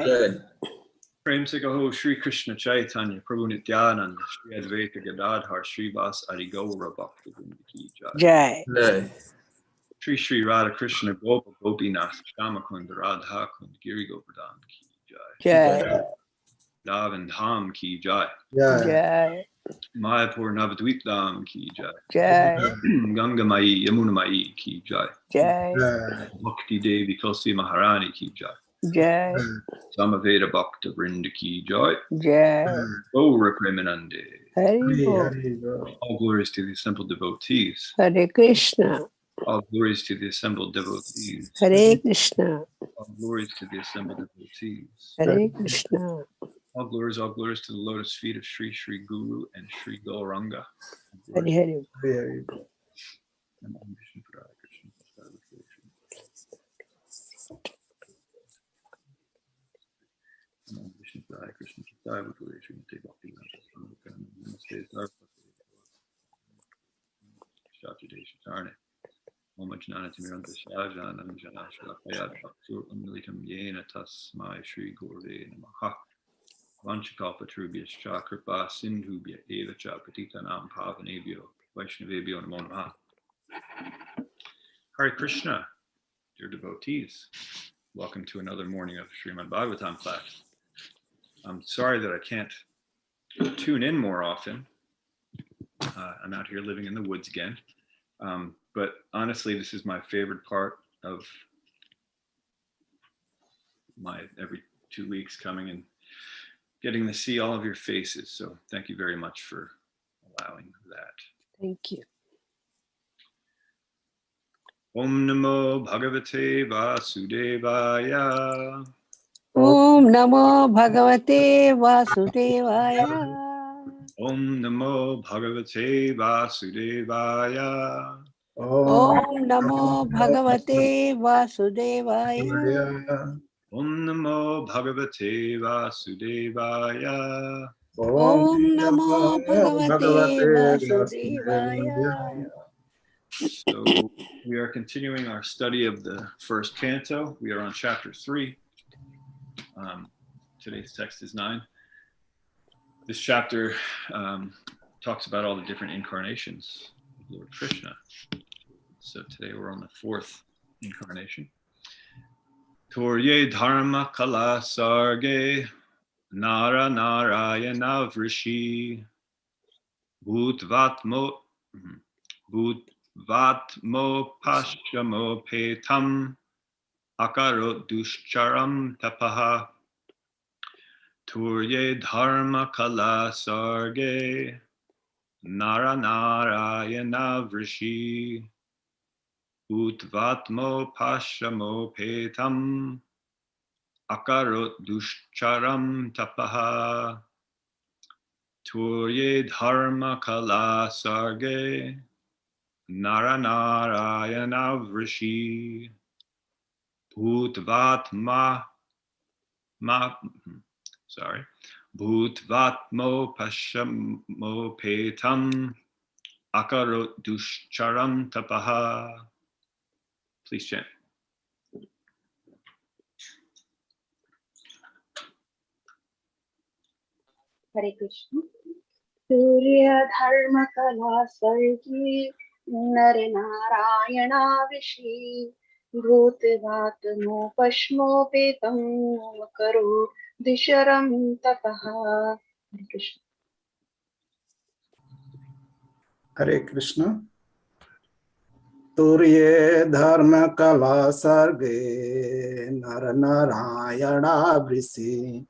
Jai. Prem se kaho Shri Krishna Chaitanya Prabhu Nityananda Shri Advaita Gadadhar Shri Vas Adi Gaura Bhakta Vrinda Ki Jai. Jai. Shri Shri Radha Krishna Gopa Gopinath Shama Kunda Radha Kunda Giri Govardhan Ki Jai. Jai. Davan Dham Ki Jai. Jai. Mayapur Navadvip Dham Ki Jai. Jai. Ganga Mai Yamuna Mai Ki Jai. Jai. Bhakti Devi Tulsi Maharani Ki Jai. Jai. Samaveda Bhakta Vrinda Ki Jai. Jai. Gaura Premanande. Hari Bol. All glories to the assembled devotees. Hare Krishna. All glories to the assembled devotees. Hare Krishna. All glories to the assembled devotees. Hare Krishna. All glories to the lotus feet of Sri Sri Guru and Sri Gauranga. Hari Hari. And Om Vishnu Padaya Krishna Prasada Krishna. And Om Vishnu Padaya Krishna Prasada Krishna. Bhakti Namaste Sarvasvati. Shatadesh Tarne. Om Ajnana Timiranta Shajanam Janashra Payat Bhaksur Umilitam Yena Tasmai Shri Gurve Namaha. Vanchakalpa Trubhyascha Kripa Sindhubhya Eva Cha Patitanam Pavanebhyo Vaishnavebhyo Namo Namaha. Hare Krishna, dear devotees. Welcome to another morning of Srimad Bhagavatam class. I'm sorry that I can't tune in more often. I'm out here living in the woods again. But honestly, this is my favorite part of my every 2 weeks coming and getting to see all of your faces. So thank you very much for allowing that. Thank you. Om Namo Bhagavate Vasudevaya. Om Namo Bhagavate Vasudevaya. Om Namo Bhagavate Vasudevaya. Om Namo Bhagavate Vasudevaya. Om Namo Bhagavate Vasudevaya. Om Namo Bhagavate Vasudevaya. So we are continuing our study of the first canto. We are on chapter 3. Today's text is 9. This chapter talks about all the different incarnations of Lord Krishna. So today we're on the 4th incarnation. Torye Dharma Kala Sarge Nara Narayana Vrishi Bhutvatmo Pashamo Petam Akaro Dushcharam Tapaha Turye Dharma Kala Sarge Nara Narayana Vrishi Bhutvatmo Pashamo Petam Akaro Dushcharam Tapaha Turye Dharma Kala Sarge Nara Narayana Vrishi Bhutvatmo Pashamo Petam Akaro Dushcharam Tapaha. Please chant. Hare Krishna. Surya Dharma Kala Sargi Nare Narayana Vishi Bhutvatmo Pashmo Petam Karo Disharam Tapaha. Hare Krishna. Hare Krishna. Turye Dharma Kala Sarge Nara Narayana Vrisi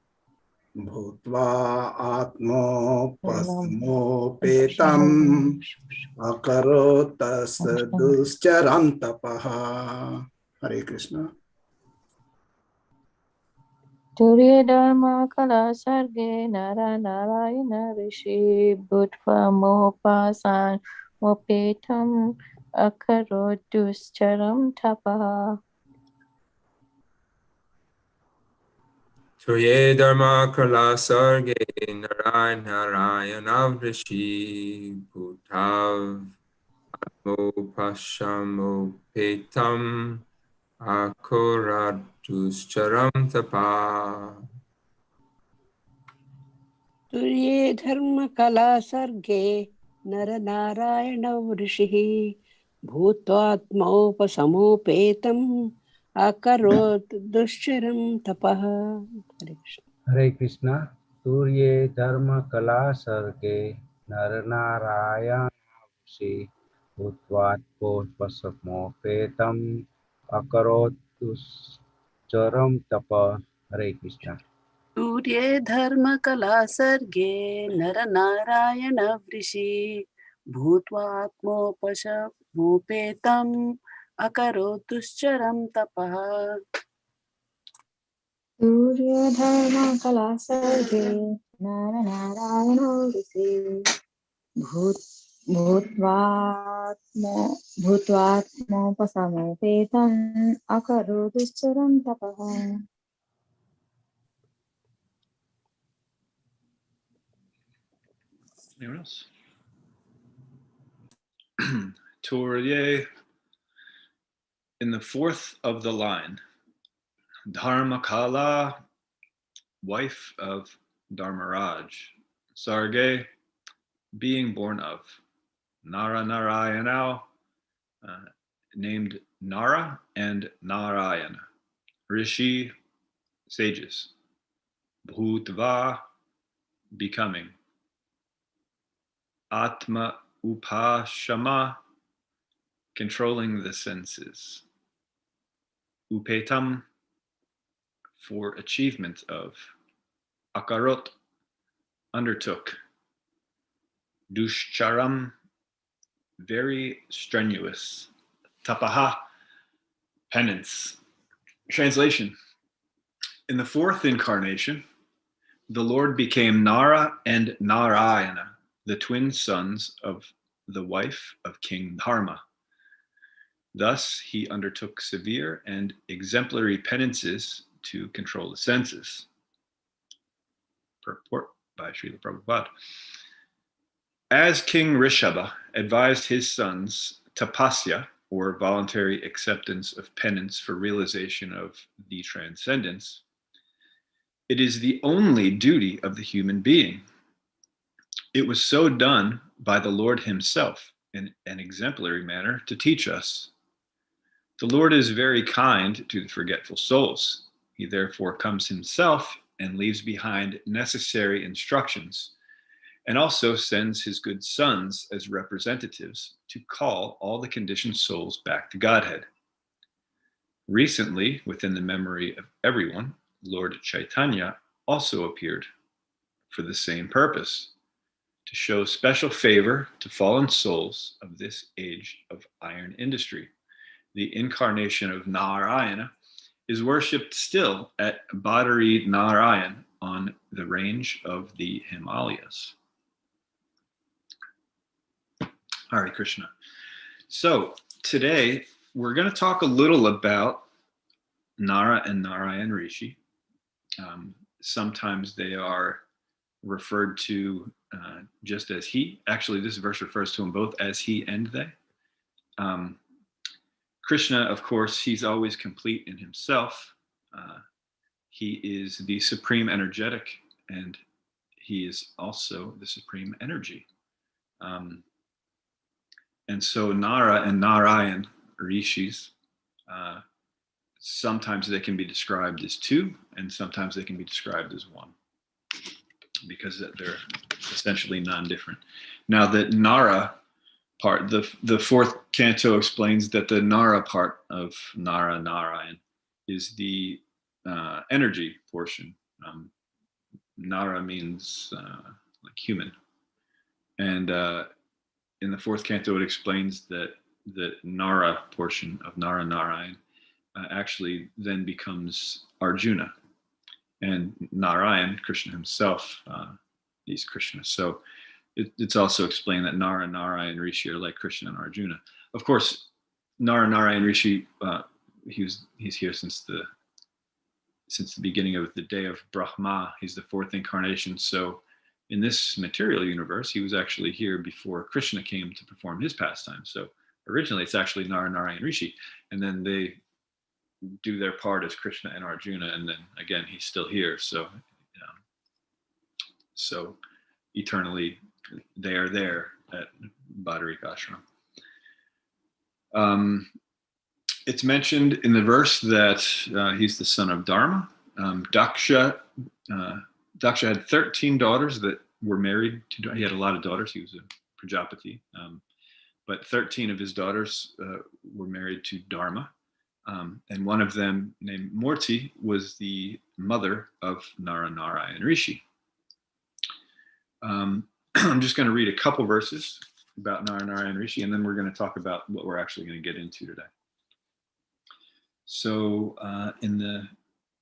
Bhutva Atmo Pasmo Petam Akaro Tas Duscharam Tapaha. Hare Krishna. Turye Dharma Kala Sarge Nara Narayana Rishi Bhutva Mopasan Mopetam Akaro Duscharam Tapaha. Turye Dharma Kala Sarge Narayana Vrishi Bhutav Mo Pashamo Petam akoratuscharam tapa. तुर्ये धर्म कला सर्गे नर नारायण ऋषिः भूत्वात्मौपसमोपेतम् अकरोत् दुश्चरं तपः। हरे कृष्ण। हरे कृष्णा। सूर्ये धर्म कला सर्गे नर नारायण ऋषि भूत्वात्मोपेतम् अकरोत् दुश्चरं तप। हरे कृष्णा। सूर्ये धर्म कला सर्गे नर नारायण वृषि भूत्वात्मोपशमोपेतम् अकरोत् दुश्चरं तपः। सूर्यधर्मकलासर्गे नरनारायणो ऋषि भूत्वात्मोपसमोपेतम् अकरोदुश्चरं तपः। Anyone else? Turye, in the fourth of the line, Dharmakala, wife of Dharmaraj, Sarge, being born of, Nara Narayana, named Nara and Narayana, Rishi, sages, Bhutva, becoming, Atma Upashama, controlling the senses, Upetam, for achievement of, Akarot, undertook, Dushcharam, very strenuous, Tapaha, penance. Translation: in the fourth incarnation, the Lord became Nara and Narayana, the twin sons of the wife of King Dharma. Thus, he undertook severe and exemplary penances to control the senses. Purport by Srila Prabhupada. As King Rishabha advised his sons tapasya, or voluntary acceptance of penance for realization of the transcendence, it is the only duty of the human being. It was so done by the Lord himself in an exemplary manner to teach us. The Lord is very kind to the forgetful souls. He therefore comes himself and leaves behind necessary instructions, and also sends his good sons as representatives to call all the conditioned souls back to Godhead. Recently, within the memory of everyone, Lord Chaitanya also appeared for the same purpose, to show special favor to fallen souls of this age of iron industry. The incarnation of Narayana is worshipped still at Badari Narayan on the range of the Himalayas. Hare Krishna. So today we're going to talk a little about Nara and Narayan Rishi. Sometimes they are referred to just as he. Actually, this verse refers to them both as he and they. Krishna, of course, he's always complete in himself. He is the supreme energetic, and he is also the supreme energy. And so Nara and Narayan rishis, sometimes they can be described as two, and sometimes they can be described as one, because they're essentially non-different. Now, the Nara part, the fourth canto explains that the Nara part of Nara Narayan is the energy portion. Nara means like human, and in the fourth canto it explains that the Nara portion of Nara Narayan actually then becomes Arjuna, and Narayan, Krishna himself, is Krishna. So it's also explained that Nara and Narayan Rishi are like Krishna and Arjuna. Of course, Nara Narayan Rishi, he's here since the beginning of the day of Brahma. He's the fourth incarnation. So in this material universe, he was actually here before Krishna came to perform his pastime. So originally it's actually Nara Narayan Rishi, and then they do their part as Krishna and Arjuna, and then again he's still here. So so eternally they are there at Badarika Ashram. It's mentioned in the verse that he's the son of Dharma. Daksha had 13 daughters that were married to. He had a lot of daughters. He was a Prajapati, but 13 of his daughters were married to Dharma, and one of them, named Murti, was the mother of Narayan Rishi. I'm just going to read a couple verses about Narayan Rishi, and then we're going to talk about what we're actually going to get into today. So in the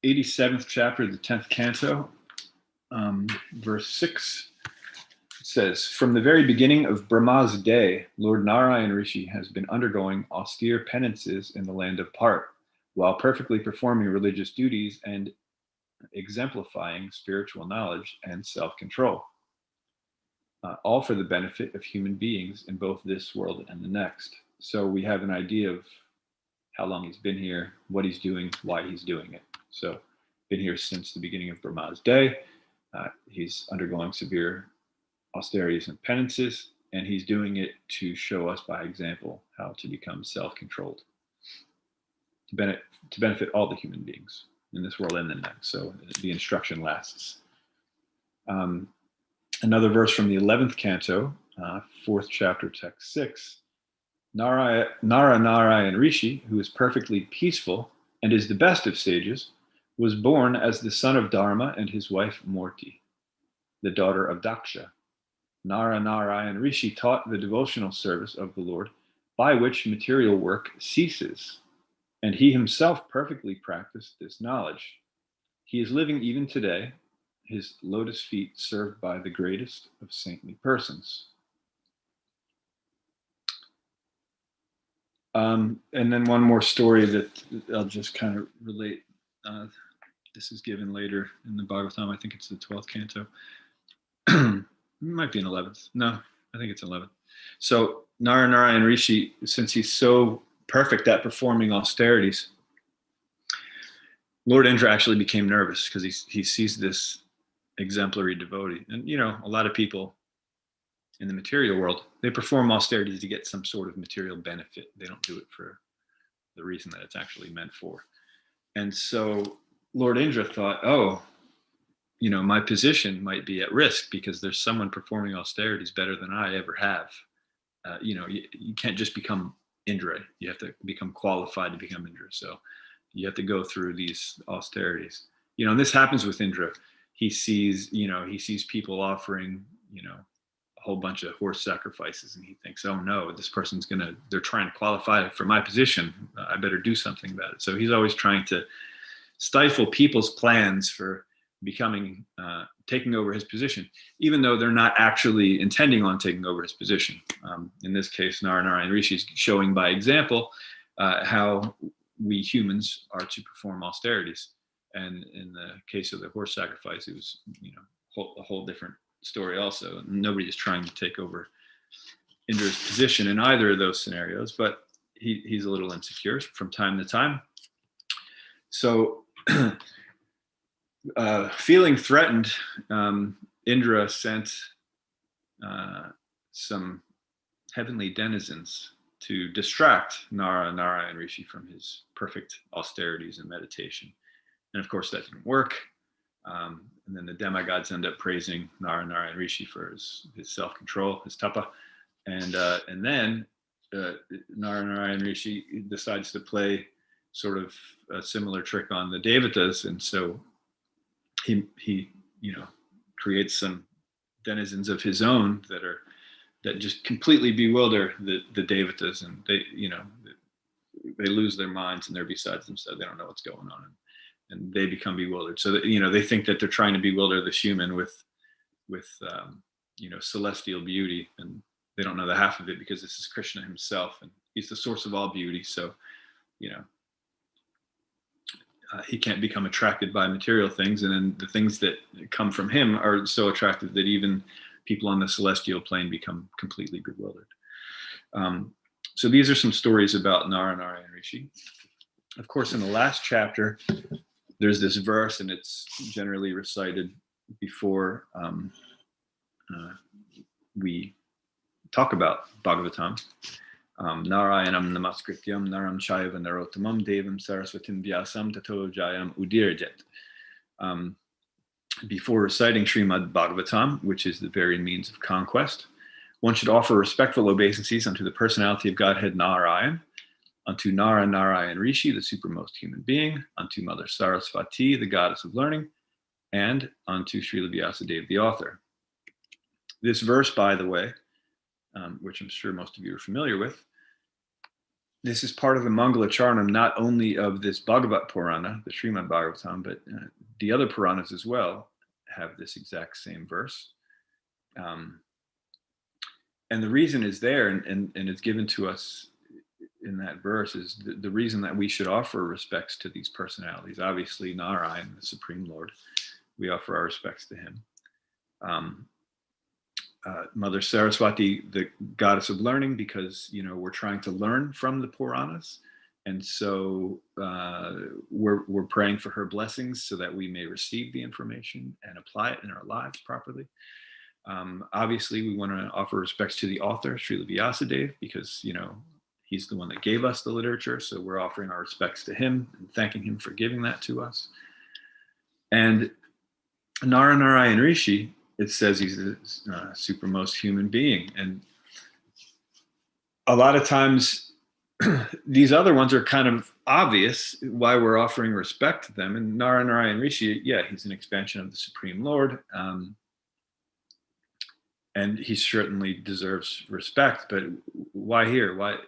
87th chapter of the 10th canto, verse 6, it says, "From the very beginning of Brahma's day, Lord Narayan Rishi has been undergoing austere penances in the land of Part, while perfectly performing religious duties and exemplifying spiritual knowledge and self-control, all for the benefit of human beings in both this world and the next." So we have an idea of how long he's been here, what he's doing, why he's doing it. So been here since the beginning of Brahma's day. He's undergoing severe austerities and penances, and he's doing it to show us by example how to become self-controlled, to benefit all the human beings in this world and the next. So the instruction lasts. Another verse from the 11th canto, 4th chapter, text 6. Narayan Rishi, who is perfectly peaceful and is the best of sages, was born as the son of Dharma and his wife Murti, the daughter of Daksha. Narayan Rishi taught the devotional service of the Lord, by which material work ceases, and he himself perfectly practiced this knowledge. He is living even today, his lotus feet served by the greatest of saintly persons. And then one more story that I'll just kind of relate. This is given later in the Bhagavatam. I think it's the 12th canto. It might be an 11th. No, I think it's 11th. So Narayan Rishi, since he's so perfect at performing austerities, Lord Indra actually became nervous because he sees this exemplary devotee. And, a lot of people in the material world, they perform austerities to get some sort of material benefit. They don't do it for the reason that it's actually meant for. And so Lord Indra thought, my position might be at risk because there's someone performing austerities better than I ever have. You can't just become Indra. You have to become qualified to become Indra. So you have to go through these austerities. And this happens with Indra. He sees people offering, a whole bunch of horse sacrifices, and he thinks, oh no, this person's they're trying to qualify for my position. I better do something about it. So he's always trying to stifle people's plans for becoming, taking over his position, even though they're not actually intending on taking over his position. In this case, Narayan Rishi is showing by example how we humans are to perform austerities. And in the case of the horse sacrifice, it was, a whole different story also. Nobody is trying to take over Indra's position in either of those scenarios, but he's a little insecure from time to time. So feeling threatened, Indra sent some heavenly denizens to distract Narayan Rishi from his perfect austerities and meditation. And of course that didn't work. And then the demigods end up praising Narayan Rishi for his self-control, his tapa. And then Narayan Rishi decides to play sort of a similar trick on the devatas. And so he creates some denizens of his own that just completely bewilder the devatas, and they lose their minds and they're beside themselves. They don't know what's going on, and they become bewildered. So that, they think that they're trying to bewilder this human with celestial beauty, and they don't know the half of it because this is Krishna himself, and he's the source of all beauty. So, he can't become attracted by material things, and then the things that come from him are so attractive that even people on the celestial plane become completely bewildered. So these are some stories about Narayan Rishi. Of course, in the last chapter, there's this verse, and it's generally recited before we talk about Bhagavatam. Narayanam namaskrityam naram chaiva narottamam devam saraswatim vyasam tato jayam udirjet. Before reciting Srimad Bhagavatam, which is the very means of conquest, one should offer respectful obeisances unto the personality of Godhead Narayan, unto Nara Narayan Rishi, the supermost human being, unto Mother Saraswati, the goddess of learning, and unto Srila Vyasadeva, the author. This verse, by the way, which I'm sure most of you are familiar with, this is part of the Mangala Charanam, not only of this Bhagavat Purana, the Srimad Bhagavatam, but the other Puranas as well have this exact same verse. And the reason is there, and it's given to us in that verse, is the reason that we should offer respects to these personalities. Obviously, Narayan, the Supreme Lord, we offer our respects to him. Mother Saraswati, the goddess of learning, because we're trying to learn from the Puranas, and so we're praying for her blessings so that we may receive the information and apply it in our lives properly. Obviously, we want to offer respects to the author, Srila Vyasadeva, because he's the one that gave us the literature, so we're offering our respects to him and thanking him for giving that to us. And Nara Narayan Rishi, it says he's the supermost human being. And a lot of times, these other ones are kind of obvious why we're offering respect to them. And Nara Narayan Rishi, yeah, he's an expansion of the Supreme Lord. And he certainly deserves respect, but why here? Why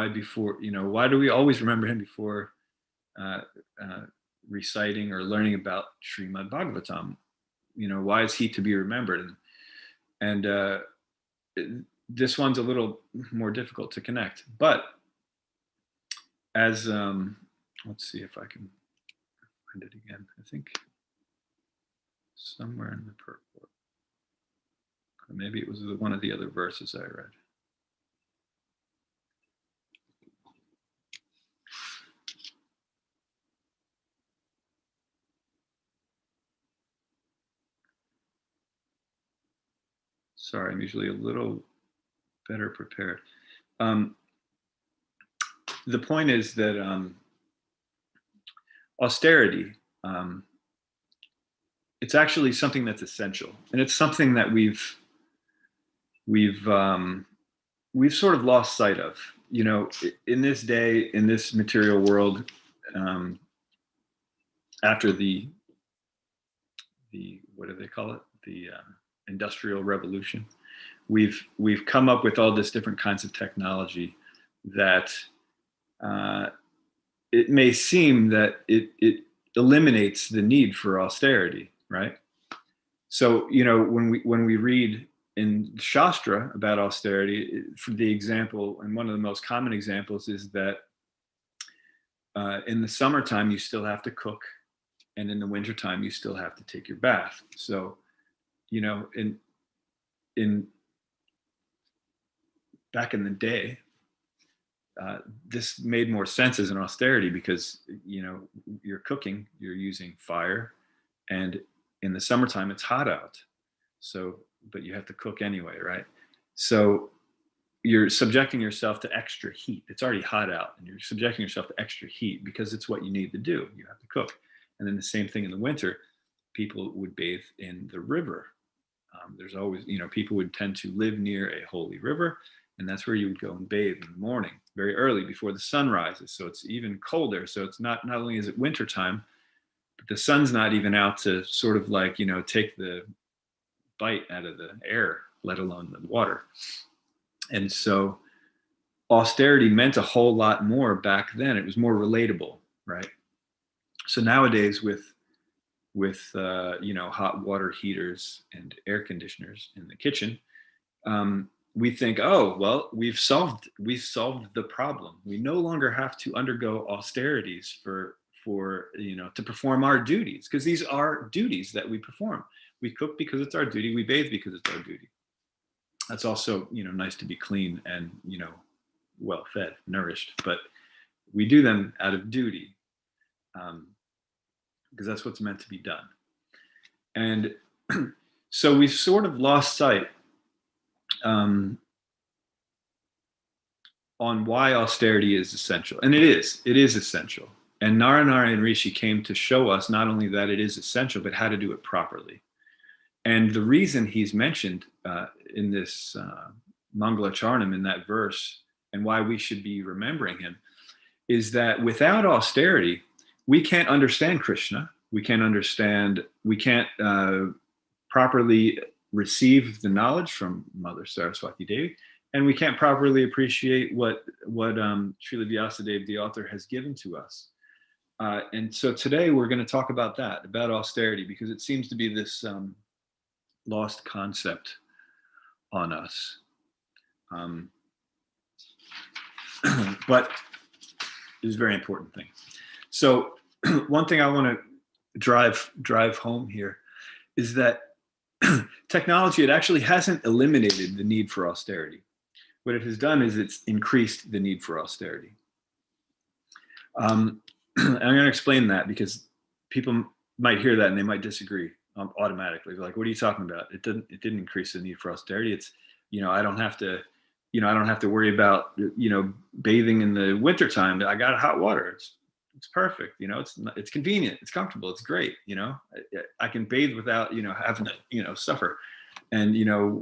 before, why do we always remember him before reciting or learning about Srimad Bhagavatam? Why is he to be remembered? And this one's a little more difficult to connect, but as, let's see if I can find it again. I think somewhere in the purport. Maybe it was one of the other verses I read. Sorry, I'm usually a little better prepared. The point is that austerity, it's actually something that's essential, and it's something that we've sort of lost sight of. In this day, in this material world, after the what do they call it? The Industrial Revolution, we've come up with all this different kinds of technology that it may seem that it eliminates the need for austerity, right? So when we read in Shastra about austerity, for the example, and one of the most common examples is that in the summertime you still have to cook, and in the wintertime you still have to take your bath. So in back in the day, this made more sense as an austerity because you're cooking, you're using fire, and in the summertime it's hot out, so but you have to cook anyway, right? So you're subjecting yourself to extra heat. It's already hot out, and you're subjecting yourself to extra heat because it's what you need to do. You have to cook. And then the same thing in the winter, people would bathe in the river. There's always, people would tend to live near a holy river, and that's where you would go and bathe in the morning, very early before the sun rises. So it's even colder. So it's not only is it wintertime, but the sun's not even out to sort of like, take the bite out of the air, let alone the water. And so austerity meant a whole lot more back then. It was more relatable, right? So nowadays with hot water heaters and air conditioners in the kitchen, we think, oh, well, we've solved the problem. We no longer have to undergo austerities for to perform our duties, because these are duties that we perform. We cook because it's our duty. We bathe because it's our duty. That's also, nice to be clean and, well fed, nourished. But We do them out of duty, because that's what's meant to be done. And so we've sort of lost sight on why austerity is essential. And it is essential. And Narayana Rishi came to show us not only that it is essential, but how to do it properly. And the reason he's mentioned in this Mangala Charanam, in that verse, and why we should be remembering him, is that without austerity, we can't understand Krishna. We can't properly receive the knowledge from Mother Saraswati Devi, and we can't properly appreciate what Srila Vyasadeva, the author, has given to us. And so today we're going to talk about that, about austerity, because it seems to be this lost concept on us. But it's a very important thing. So one thing I want to drive home here is that technology, it actually hasn't eliminated the need for austerity. What it has done is it's increased the need for austerity. And I'm going to explain that, because people might hear that and they might disagree automatically. They're like, what are you talking about? It didn't increase the need for austerity. It's, I don't have to worry about, bathing in the wintertime. I got hot water. It's perfect. It's convenient. It's comfortable. It's great. I can bathe without, having to, suffer. And,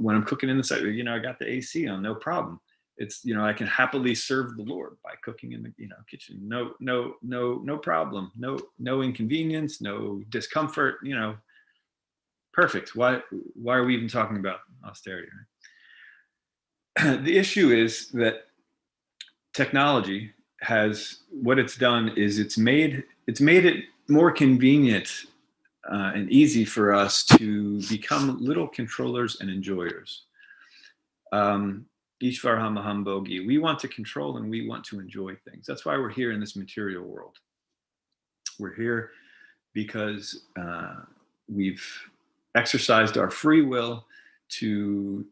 when I'm cooking in the site, I got the AC on, no problem. It's, I can happily serve the Lord by cooking in the, kitchen. No problem. No inconvenience, no discomfort, perfect. Why are we even talking about austerity? Right? The issue is that technology what it's done is it's made it more convenient and easy for us to become little controllers and enjoyers. Ishvarham Aham Bhogi. We want to control and we want to enjoy things. That's why we're here in this material world. We're here because we've exercised our free will to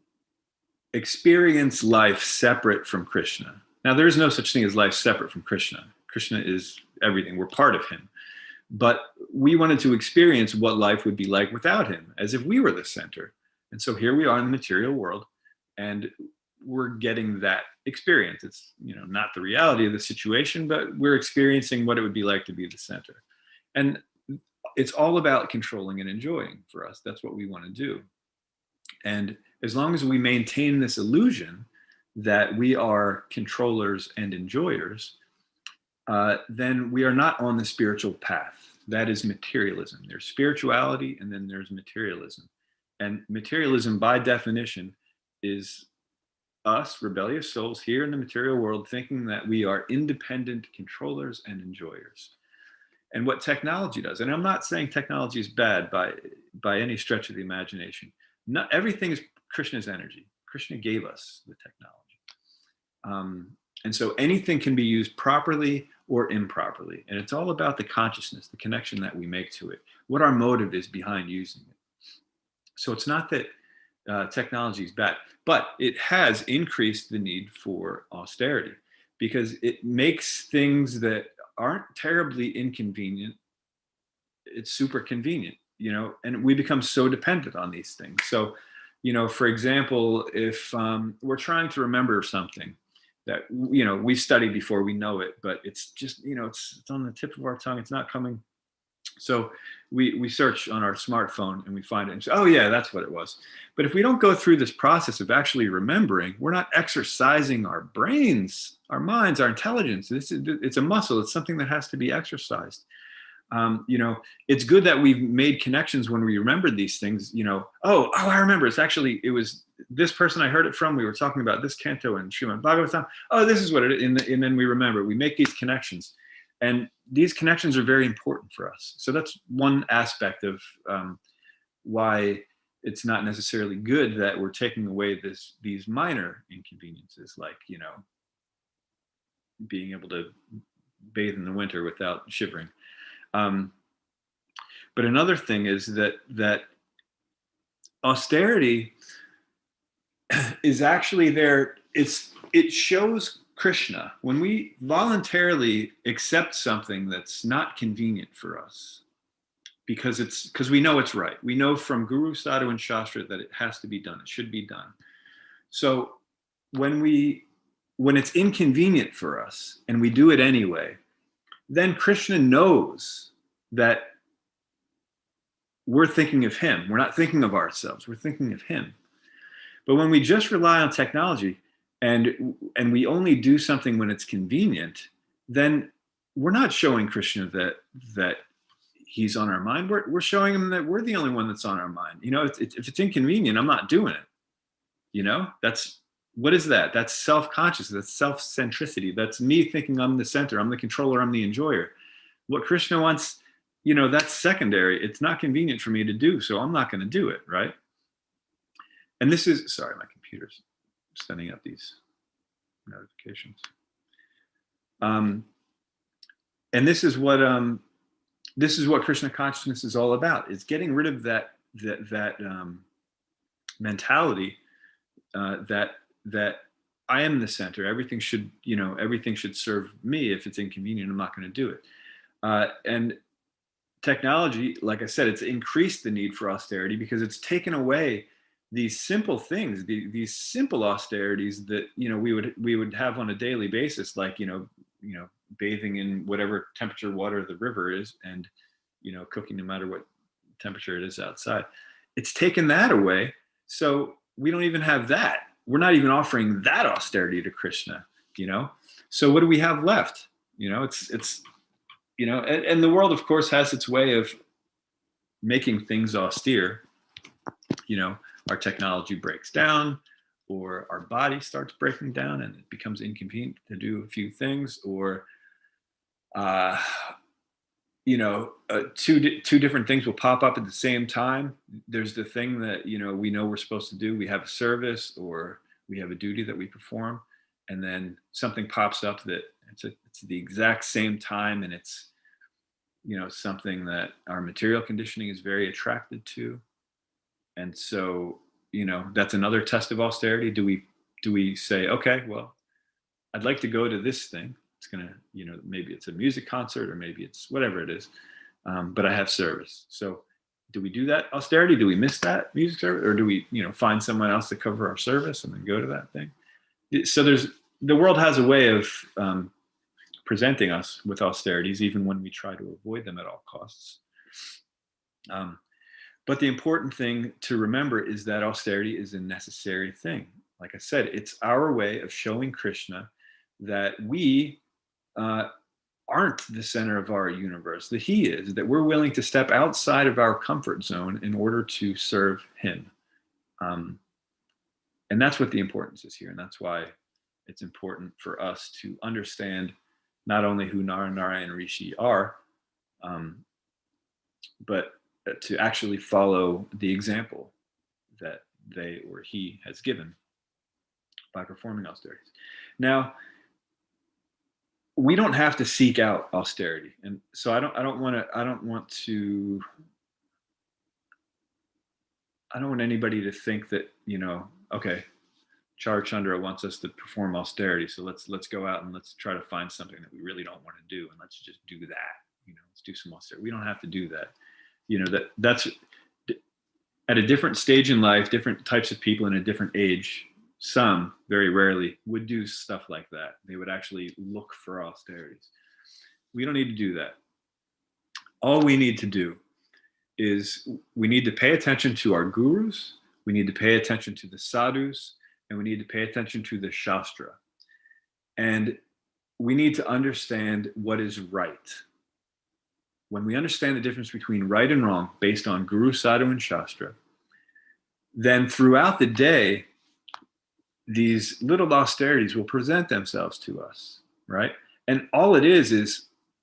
experience life separate from Krishna. Now, there is no such thing as life separate from Krishna. Krishna is everything. We're part of him. But we wanted to experience what life would be like without him, as if we were the center. And so here we are in the material world, and we're getting that experience. It's, not the reality of the situation, but we're experiencing what it would be like to be the center. And it's all about controlling and enjoying for us. That's what we want to do. And as long as we maintain this illusion that we are controllers and enjoyers, then we are not on the spiritual path. That is materialism. There's spirituality, and then there's materialism. And materialism, by definition, is us, rebellious souls here in the material world, thinking that we are independent controllers and enjoyers. And what technology does, and I'm not saying technology is bad by any stretch of the imagination. Not everything is Krishna's energy. Krishna gave us the technology. And so anything can be used properly or improperly. And it's all about the consciousness, the connection that we make to it, what our motive is behind using it. So it's not that technology is bad, but it has increased the need for austerity, because it makes things that aren't terribly inconvenient, it's super convenient, and we become so dependent on these things. So, for example, if we're trying to remember something that, we studied before, we know it, but it's just, it's on the tip of our tongue, it's not coming. So we search on our smartphone and we find it and say, oh yeah, that's what it was. But if we don't go through this process of actually remembering, we're not exercising our brains, our minds, our intelligence. It's a muscle. It's something that has to be exercised. It's good that we've made connections when we remembered these things, oh, I remember. It was this person I heard it from. We were talking about this canto in Srimad Bhagavatam. Oh, this is what it is. And then we remember, we make these connections. And these connections are very important for us. So that's one aspect of why it's not necessarily good that we're taking away these minor inconveniences, like, being able to bathe in the winter without shivering. But another thing is that austerity is actually there. It shows Krishna, when we voluntarily accept something that's not convenient for us, because we know it's right. We know from Guru, Sadhu, and Shastra that it has to be done. It should be done. So when it's inconvenient for us and we do it anyway, then Krishna knows that we're thinking of him. We're not thinking of ourselves. We're thinking of him. But when we just rely on technology and we only do something when it's convenient, then we're not showing Krishna that he's on our mind. We're showing him that we're the only one that's on our mind. You know, if it's inconvenient, I'm not doing it. You know, what is that? That's self-conscious. That's self-centricity. That's me thinking I'm the center. I'm the controller. I'm the enjoyer. What Krishna wants, you know, that's secondary. It's not convenient for me to do, so I'm not going to do it, right? And this is, sorry, my computer's sending out these notifications. And this is what Krishna consciousness is all about. It's getting rid of that mentality that I am the center. Everything should serve me. If it's inconvenient, I'm not going to do it. And technology, like I said, it's increased the need for austerity because it's taken away these simple things, these simple austerities that, you know, we would have on a daily basis, like, you know, bathing in whatever temperature water the river is, and, you know, cooking no matter what temperature it is outside. It's taken that away. So we don't even have that. We're not even offering that austerity to Krishna, you know? So what do we have left? You know, it's, you know, and the world, of course, has its way of making things austere. You know, our technology breaks down, or our body starts breaking down and it becomes inconvenient to do a few things, or, you know, two different things will pop up at the same time. There's the thing that, you know, we know we're supposed to do. We have a service or we have a duty that we perform, and then something pops up that it's the exact same time, and it's, you know, something that our material conditioning is very attracted to. And so, you know, that's another test of austerity. Do we say, okay, well, I'd like to go to this thing. It's going to, you know, maybe it's a music concert or maybe it's whatever it is, but I have service. So do we do that austerity? Do we miss that music service? Or do we, you know, find someone else to cover our service and then go to that thing? So the world has a way of presenting us with austerities, even when we try to avoid them at all costs. But the important thing to remember is that austerity is a necessary thing. Like I said, it's our way of showing Krishna that we aren't the center of our universe, that he is, that we're willing to step outside of our comfort zone in order to serve him. And that's what the importance is here. And that's why it's important for us to understand not only who Nara and Rishi are, but to actually follow the example that they or he has given by performing austerities. Now, we don't have to seek out austerity, and so I don't want anybody to think that, you know, okay, Caruchandra wants us to perform austerity, so let's go out and let's try to find something that we really don't want to do, and let's just do that. You know, let's do some austerity. We don't have to do that. You know, that's at a different stage in life, different types of people in a different age. Some, very rarely, would do stuff like that. They would actually look for austerities. We don't need to do that. All we need to do is we need to pay attention to our gurus, we need to pay attention to the sadhus, and we need to pay attention to the Shastra. And we need to understand what is right. When we understand the difference between right and wrong based on Guru, Sadhu, and Shastra, then throughout the day, these little austerities will present themselves to us, right? And all it is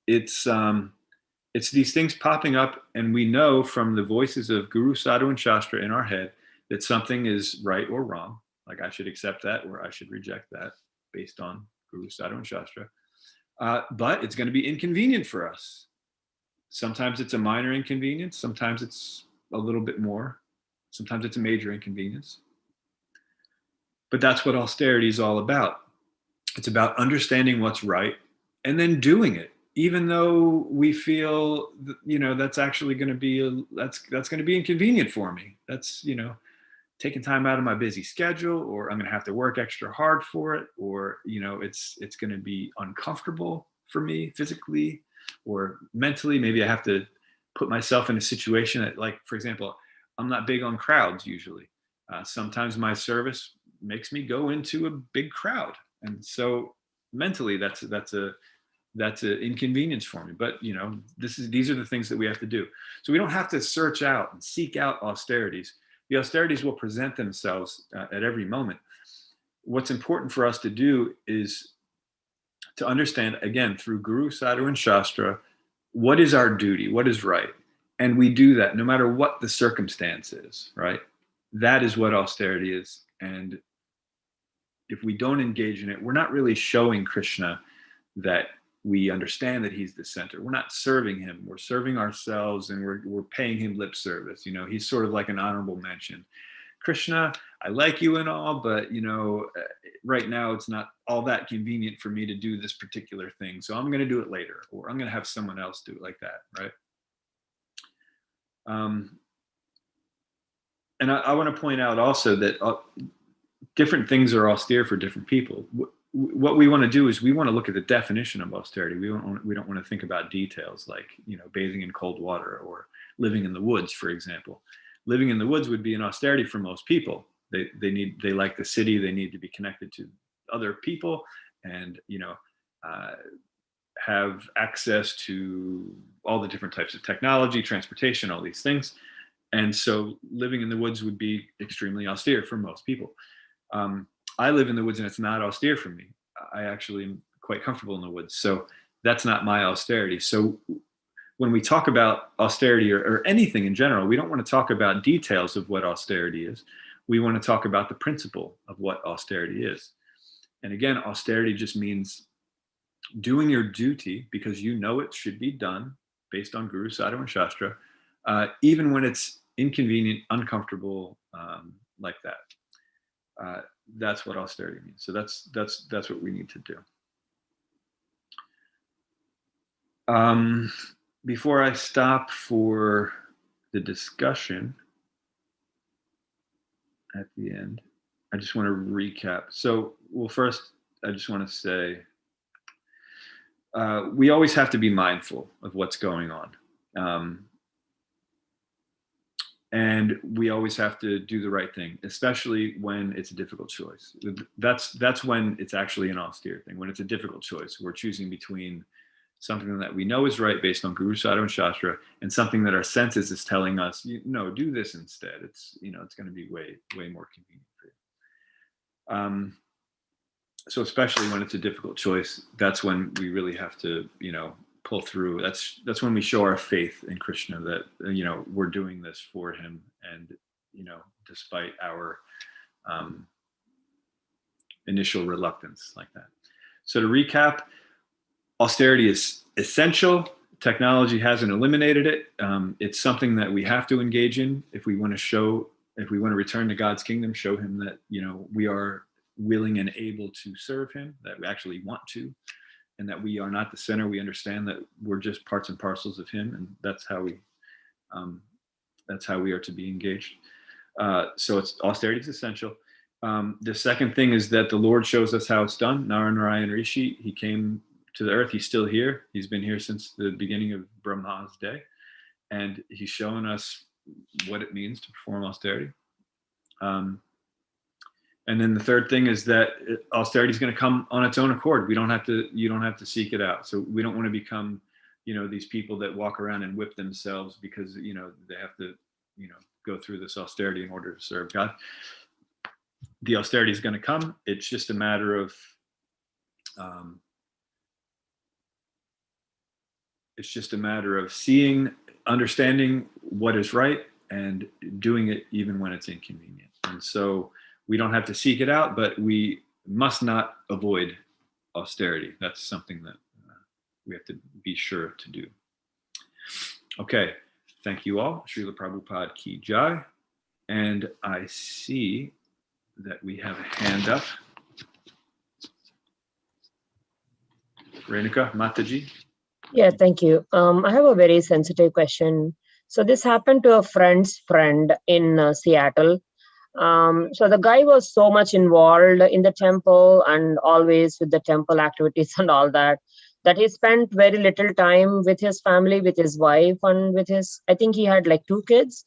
it's these things popping up, and we know from the voices of Guru, Sadhu, and Shastra in our head that something is right or wrong. Like I should accept that or I should reject that based on Guru, Sadhu, and Shastra. But it's going to be inconvenient for us. Sometimes it's a minor inconvenience. Sometimes it's a little bit more. Sometimes it's a major inconvenience. But that's what austerity is all about. It's about understanding what's right and then doing it, even though we feel that's actually going to be that's going to be inconvenient for me. That's taking time out of my busy schedule, or I'm going to have to work extra hard for it, or it's going to be uncomfortable for me physically or mentally. Maybe I have to put myself in a situation that, like, for example, I'm not big on crowds usually. Sometimes my service makes me go into a big crowd, and so mentally that's an inconvenience for me. But these are the things that we have to do. So we don't have to search out and seek out austerities. The austerities will present themselves at every moment. What's important for us to do is to understand, again, through Guru, Sadhu, and Shastra, what is our duty, what is right. And we do that no matter what the circumstance is, right? That is what austerity is. And if we don't engage in it, we're not really showing Krishna that we understand that he's the center. We're not serving him. We're serving ourselves, and we're paying him lip service. He's sort of like an honorable mention. Krishna, I like you and all, but right now it's not all that convenient for me to do this particular thing. So I'm going to do it later, or I'm going to have someone else do it, like that, right? And I want to point out also that different things are austere for different people. What we want to do is we want to look at the definition of austerity. We don't want to think about details like bathing in cold water or living in the woods, for example. Living in the woods would be an austerity for most people. They like the city. They need to be connected to other people, and have access to all the different types of technology, transportation, all these things. And so living in the woods would be extremely austere for most people. I live in the woods and it's not austere for me. I actually am quite comfortable in the woods. So that's not my austerity. So when we talk about austerity or anything in general, we don't want to talk about details of what austerity is. We want to talk about the principle of what austerity is. And again, austerity just means doing your duty because it should be done based on Guru, Sadhu, and Shastra, even when it's inconvenient, uncomfortable, like that. That's what austerity means. So that's what we need to do. Before I stop for the discussion at the end, I just want to recap. So, first, I just want to say we always have to be mindful of what's going on. And we always have to do the right thing, especially when it's a difficult choice. That's when it's actually an austere thing. When it's a difficult choice, we're choosing between something that we know is right based on Guru, Sadhu, and Shastra, and something that our senses is telling us, no, do this instead. It's it's going to be way more convenient for you. So especially when it's a difficult choice, that's when we really have to pull through. That's when we show our faith in Krishna that we're doing this for him, and despite our initial reluctance, like that. So to recap, austerity is essential. Technology hasn't eliminated it. It's something that we have to engage in if we want to return to God's kingdom, show him that we are willing and able to serve him, that we actually want to, and that we are not the center. We understand that we're just parts and parcels of him, and that's how we are to be engaged. So austerity is essential. The second thing is that the Lord shows us how it's done. Narayan Rishi, he came to the earth. He's still here. He's been here since the beginning of Brahma's day, and he's shown us what it means to perform austerity. And then the third thing is that austerity is going to come on its own accord. You don't have to seek it out. So we don't want to become, these people that walk around and whip themselves because, they have to, go through this austerity in order to serve God. The austerity is going to come. It's just a matter of, seeing, understanding what is right, and doing it even when it's inconvenient. And so we don't have to seek it out, but we must not avoid austerity. That's something that we have to be sure to do. Okay, thank you all. Srila Prabhupada Ki Jai. And I see that we have a hand up. Renuka, Mataji. Yeah, thank you. I have a very sensitive question. So this happened to a friend's friend in Seattle. So the guy was so much involved in the temple and always with the temple activities and all that, that he spent very little time with his family, with his wife, and with his, I think he had like 2 kids.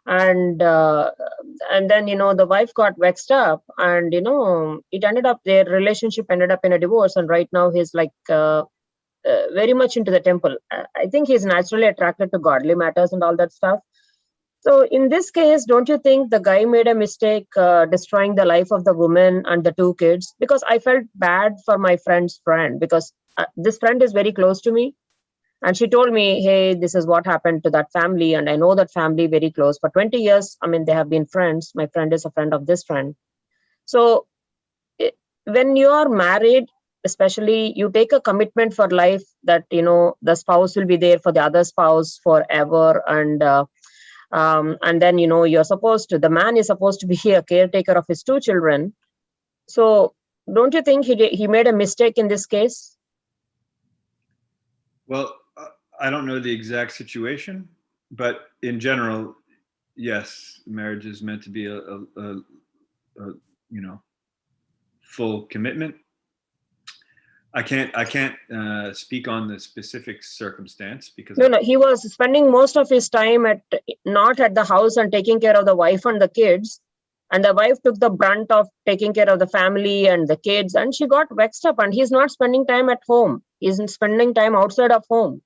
And then, you know, the wife got vexed up, and, you know, it ended up, their relationship ended up in a divorce. And right now he's like very much into the temple. I think he's naturally attracted to godly matters and all that stuff. So in this case, don't you think the guy made a mistake destroying the life of the woman and the 2 kids? Because I felt bad for my friend's friend, because this friend is very close to me. And she told me, hey, this is what happened to that family. And I know that family very close. For 20 years, I mean, they have been friends. My friend is a friend of this friend. So when you are married, especially, you take a commitment for life that, you know, the spouse will be there for the other spouse forever. And then, you know, the man is supposed to be a caretaker of his 2 children. So don't you think he made a mistake in this case? Well, I don't know the exact situation, but in general, yes, marriage is meant to be a you know, full commitment. I can't speak on the specific circumstance because No, he was spending most of his time not at the house and taking care of the wife and the kids. And the wife took the brunt of taking care of the family and the kids, and she got vexed up, and he's not spending time at home. He's spending time outside of home.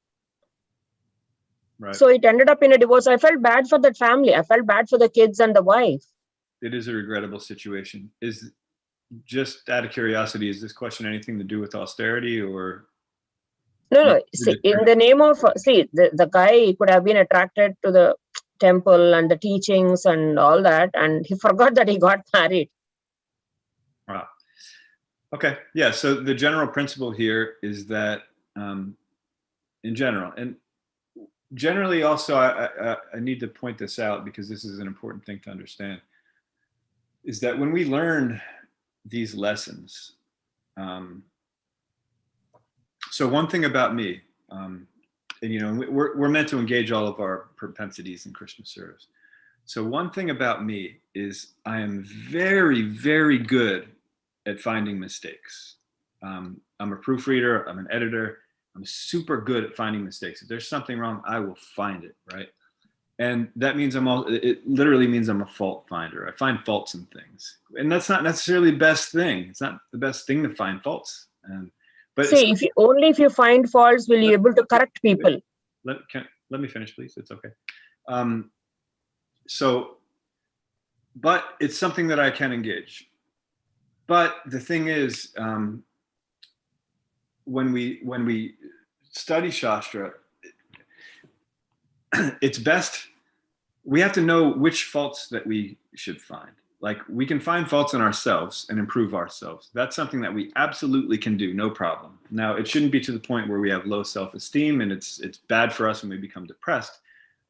Right. So it ended up in a divorce. I felt bad for that family. I felt bad for the kids and the wife. It is a regrettable situation. Just out of curiosity, is this question anything to do with austerity or? No. See, in the name of, the guy could have been attracted to the temple and the teachings and all that, and he forgot that he got married. Wow. Okay. Yeah. So the general principle here is that, in general, and generally also, I need to point this out because this is an important thing to understand, is that when we learn these lessons, so one thing about me, and, you know, we're meant to engage all of our propensities in Krishna service. So one thing about me is I am very, very good at finding mistakes. I'm a proofreader, I'm an editor, I'm super good at finding mistakes. If there's something wrong, I will find it, right? And that means it literally means I'm a fault finder. I find faults in things. And that's not necessarily the best thing. It's not the best thing to find faults. But see, if you find faults, will you able to correct people? Let me finish, please. It's okay. But it's something that I can engage. But the thing is, when we study Shastra, it's best, we have to know which faults that we should find. Like, we can find faults in ourselves and improve ourselves. That's something that we absolutely can do, no problem. Now, it shouldn't be to the point where we have low self-esteem and it's bad for us when we become depressed,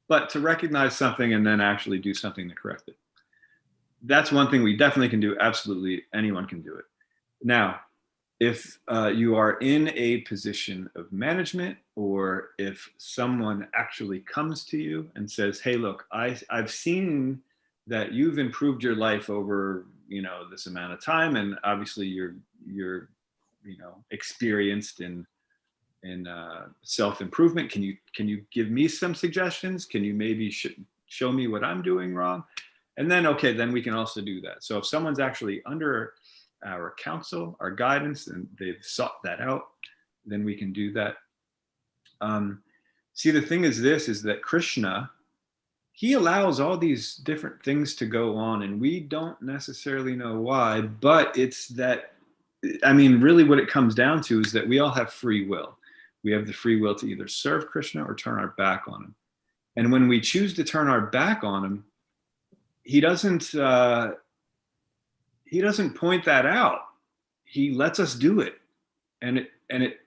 but to recognize something and then actually do something to correct it. That's one thing we definitely can do. Absolutely, anyone can do it. Now, if you are in a position of management, or if someone actually comes to you and says, hey, look, I've seen that you've improved your life over, you know, this amount of time, and obviously you're you know, experienced in self-improvement. Can you give me some suggestions? Can you maybe show me what I'm doing wrong? And then, okay, then we can also do that. So if someone's actually under our counsel, our guidance, and they've sought that out, then we can do that. See, the thing is that Krishna, he allows all these different things to go on, and we don't necessarily know why, but it's that, I mean, really what it comes down to is that we all have free will. We have the free will to either serve Krishna or turn our back on him. And when we choose to turn our back on him, he doesn't point that out. He lets us do it. And it,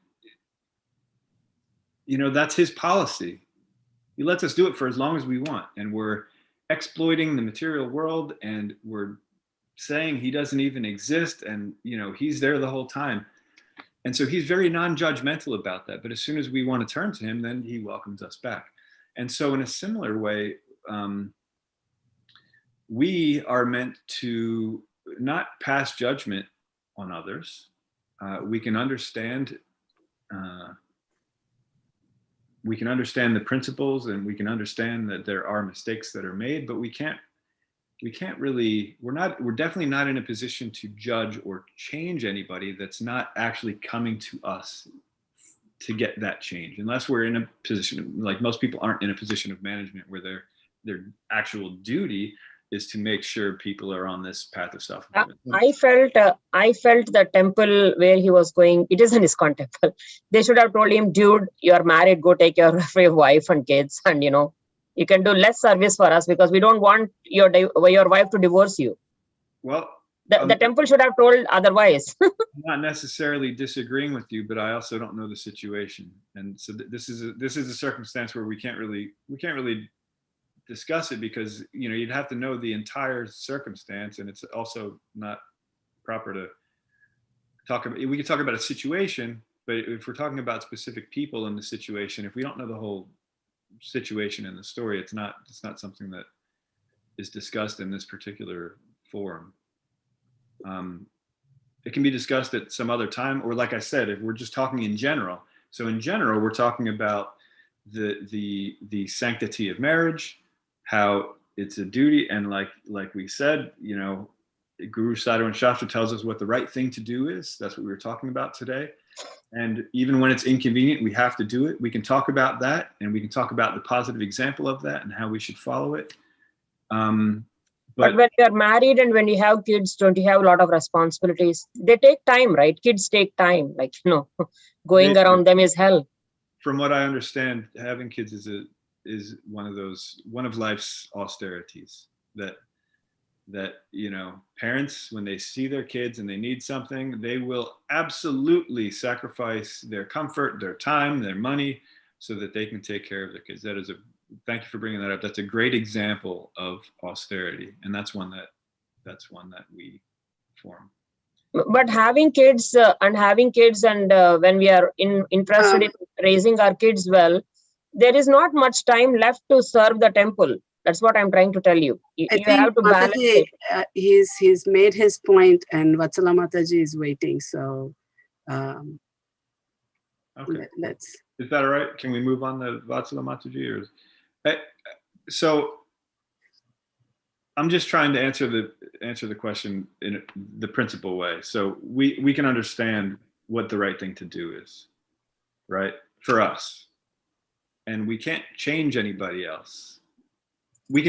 you know, that's his policy. He lets us do it for as long as we want. And we're exploiting the material world, and we're saying he doesn't even exist, and, you know, he's there the whole time. And so he's very non-judgmental about that. But as soon as we want to turn to him, then he welcomes us back. And so in a similar way, we are meant to not pass judgment on others. We can understand the principles, and we can understand that there are mistakes that are made, but we can't really, we're definitely not in a position to judge or change anybody that's not actually coming to us to get that change, unless we're in a position, like most people aren't in a position of management where their actual duty is to make sure people are on this path of self-improvement. I felt the temple where he was going, it is an ISKCON temple. They should have told him, dude, you're married, go take care of your wife and kids, and you can do less service for us because we don't want your wife to divorce you. Well, the temple should have told otherwise. I'm not necessarily disagreeing with you, but I also don't know the situation, and so this is a circumstance where we can't really discuss it, because you'd have to know the entire circumstance, and it's also not proper to talk about. We could talk about a situation, but if we're talking about specific people in the situation, if we don't know the whole situation in the story, it's not something that is discussed in this particular forum. It can be discussed at some other time, or like I said, if we're just talking in general. So in general, we're talking about the sanctity of marriage, how it's a duty, and like we said, Guru Sadhu and Shastra tells us what the right thing to do is. That's what we were talking about today. And even when it's inconvenient, we have to do it. We can talk about that, and we can talk about the positive example of that and how we should follow it. But when you're married and when you have kids, don't you have a lot of responsibilities? They take time, right? Kids take time. Going around them is hell. From what I understand, having kids is one of life's austerities that parents, when they see their kids and they need something, they will absolutely sacrifice their comfort, their time, their money, so that they can take care of their kids. Thank you for bringing that up. That's a great example of austerity, and that's one that we form. But having kids and when we are interested in raising our kids well, there is not much time left to serve the temple. That's what I'm trying to tell you. You have to balance it. He's made his point, and Vatsala Mataji is waiting. So okay, let's. Is that all right? Can we move on to Vatsala Mataji? So I'm just trying to answer the question in the principal way. So we can understand what the right thing to do is, right, for us, and we can't change anybody else. We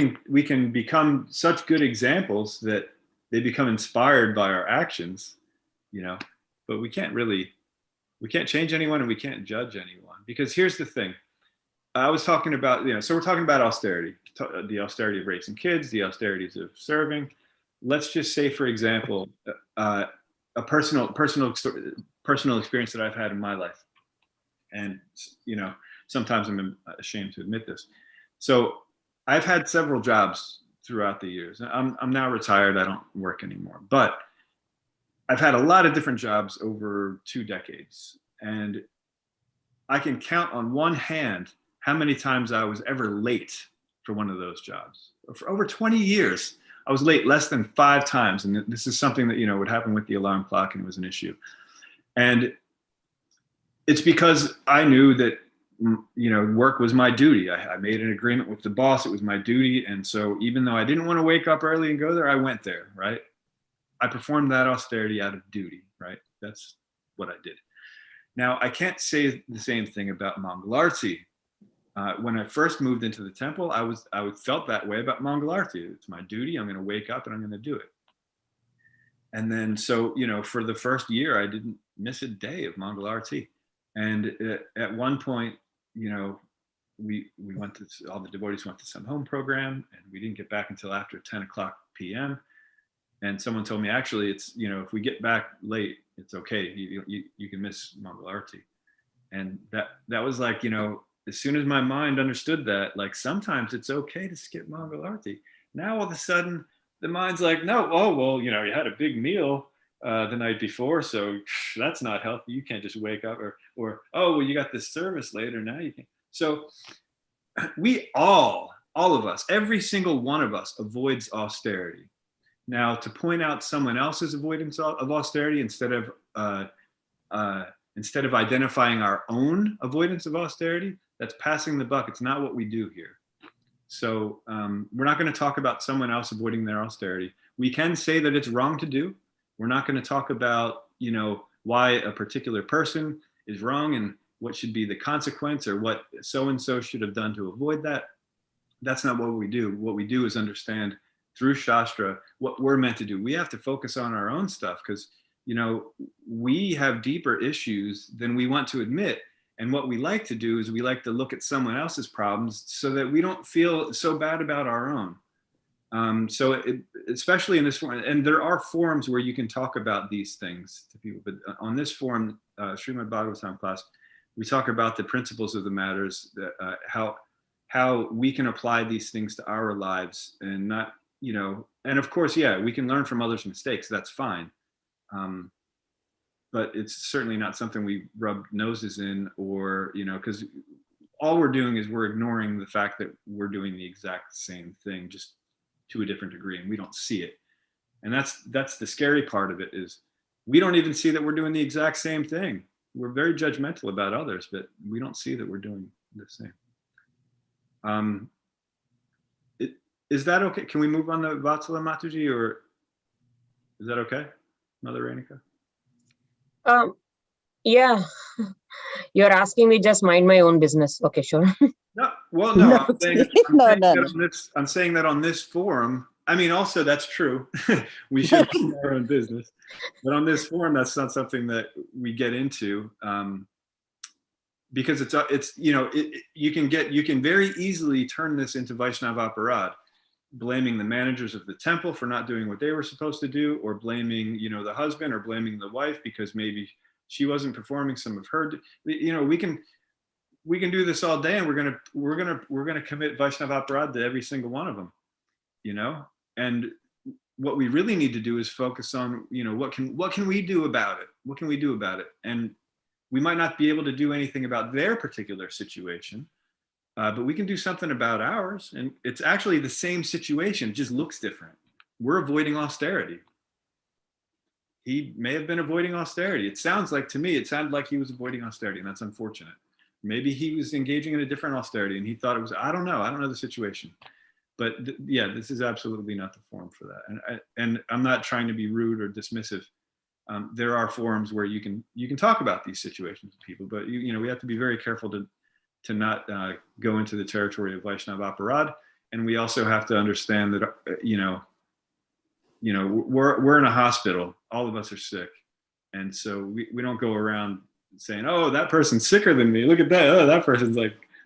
can become such good examples that they become inspired by our actions, but we can't change anyone, and we can't judge anyone, because here's the thing. I was talking about, so we're talking about austerity, the austerity of raising kids, the austerities of serving. Let's just say, for example, a personal experience that I've had in my life. And, sometimes I'm ashamed to admit this. So I've had several jobs throughout the years. I'm now retired. I don't work anymore, but I've had a lot of different jobs over 2 decades. And I can count on one hand how many times I was ever late for one of those jobs. For over 20 years, I was late less than 5 times. And this is something that, would happen with the alarm clock, and it was an issue. And it's because I knew that, work was my duty. I made an agreement with the boss. It was my duty. And so even though I didn't want to wake up early and go there, I went there, right? I performed that austerity out of duty, right? That's what I did. Now, I can't say the same thing about Mangalarti. When I first moved into the temple, I felt that way about Mangalarti. It's my duty. I'm going to wake up and I'm going to do it. And then, so, for the first year, I didn't miss a day of Mangalarti. And at one point, we went to, all the devotees went to some home program, and we didn't get back until after 10 o'clock p.m. And someone told me, actually, it's, if we get back late, it's okay. You can miss Mangalarti. And that was like, as soon as my mind understood that, like, sometimes it's okay to skip Mangalarti. Now all of a sudden the mind's like, no, oh, well, you had a big meal, the night before, so that's not healthy. You can't just wake up, or oh, well, you got this service later, now you can. So we all of us, every single one of us avoids austerity. Now, to point out someone else's avoidance of austerity instead of identifying our own avoidance of austerity, that's passing the buck. It's not what we do here. So we're not going to talk about someone else avoiding their austerity. We can say that it's wrong to do. We're not going to talk about, why a particular person is wrong and what should be the consequence or what so-and-so should have done to avoid that. That's not what we do. What we do is understand through Shastra what we're meant to do. We have to focus on our own stuff because, we have deeper issues than we want to admit. And what we like to do is we like to look at someone else's problems so that we don't feel so bad about our own. Especially in this forum, and there are forums where you can talk about these things to people, but on this forum, Srimad Bhagavatam class, we talk about the principles of the matters, how we can apply these things to our lives and not, and of course, yeah, we can learn from others' mistakes. That's fine. But it's certainly not something we rub noses in or, because all we're doing is we're ignoring the fact that we're doing the exact same thing, just to a different degree, and we don't see it. And that's the scary part of it, is we don't even see that we're doing the exact same thing. We're very judgmental about others, but we don't see that we're doing the same. Is that okay? Can we move on to Vatsala Mataji, or is that okay, Mother Renika? Yeah, you're asking me just mind my own business. Okay, sure. No, well, no, No, I'm saying that on this forum. I mean, also that's true. We should mind our own business, but on this forum, that's not something that we get into, because you can very easily turn this into Vaishnava aparad, blaming the managers of the temple for not doing what they were supposed to do, or blaming the husband, or blaming the wife because maybe she wasn't performing some of her. We can do this all day, and we're gonna commit Vaishnava aparad to every single one of them, And what we really need to do is focus on what can we do about it? What can we do about it? And we might not be able to do anything about their particular situation, but we can do something about ours. And it's actually the same situation, it just looks different. We're avoiding austerity. He may have been avoiding austerity. It sounded like he was avoiding austerity, and that's unfortunate. Maybe he was engaging in a different austerity and he thought it was, I don't know the situation. But yeah, this is absolutely not the forum for that. And I'm not trying to be rude or dismissive. There are forums where you can talk about these situations with people, but we have to be very careful to not go into the territory of Vaishnava aparad. And we also have to understand that we're in a hospital. All of us are sick, and so we don't go around saying, "Oh, that person's sicker than me. Look at that. Oh, that person's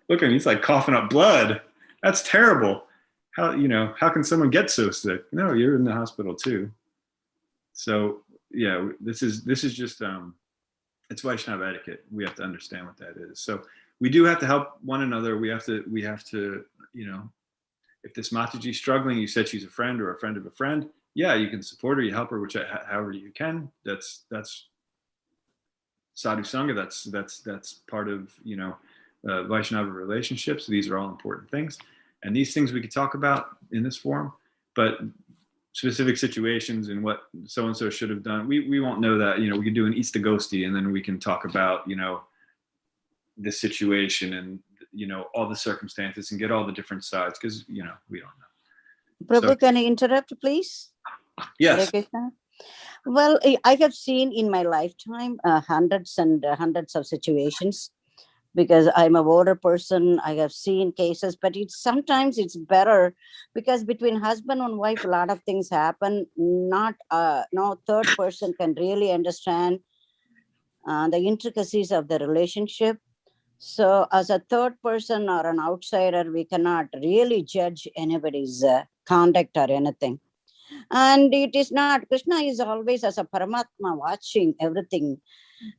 he's like coughing up blood. That's terrible. How can someone get so sick? No, you're in the hospital too." So yeah, this is just it's Vaishnava etiquette. We have to understand what that is. So we do have to help one another. We have to if this Mataji's struggling, you said she's a friend or a friend of a friend. Yeah, you can support her, you help her, however you can. That's sadhu sangha. That's part of Vaishnava relationships. These are all important things, and these things we could talk about in this forum. But specific situations and what so and so should have done, we won't know that. We could do an Istagosti, and then we can talk about the situation and all the circumstances and get all the different sides, because we don't know. Prabhu, can I interrupt, please? Yes. Well, I have seen in my lifetime hundreds and hundreds of situations, because I'm a older person. I have seen cases, but sometimes it's better, because between husband and wife, a lot of things happen. No third person can really understand the intricacies of the relationship. So as a third person or an outsider, we cannot really judge anybody's conduct or anything. And it is not, Krishna is always as a Paramatma watching everything,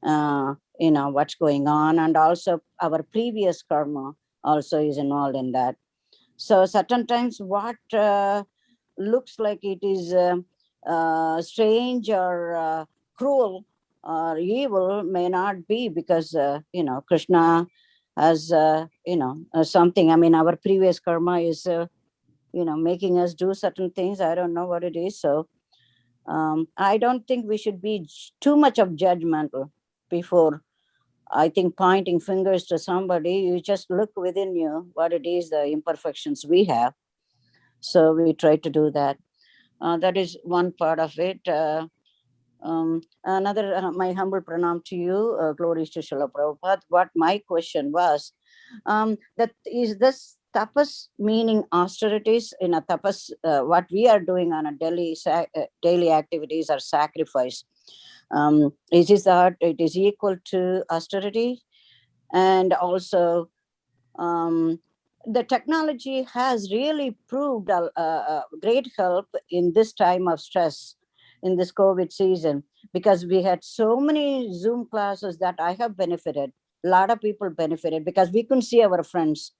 what's going on. And also our previous karma also is involved in that. So certain times what looks like it is strange or cruel or evil may not be, because Krishna has something. I mean, our previous karma is making us do certain things. I don't know what it is. So I don't think we should be too much of judgmental before, I think, pointing fingers to somebody. You just look within you what it is, the imperfections we have. So we try to do that. That is one part of it. Another, my humble pranam to you, glories to Srila Prabhupada. What my question was, that is this tapas meaning austerities in a tapas, what we are doing on a daily activities or sacrifice. Is that it is equal to austerity? And also, the technology has really proved a great help in this time of stress, in this COVID season, because we had so many Zoom classes that I have benefited. A lot of people benefited because we couldn't see our friends,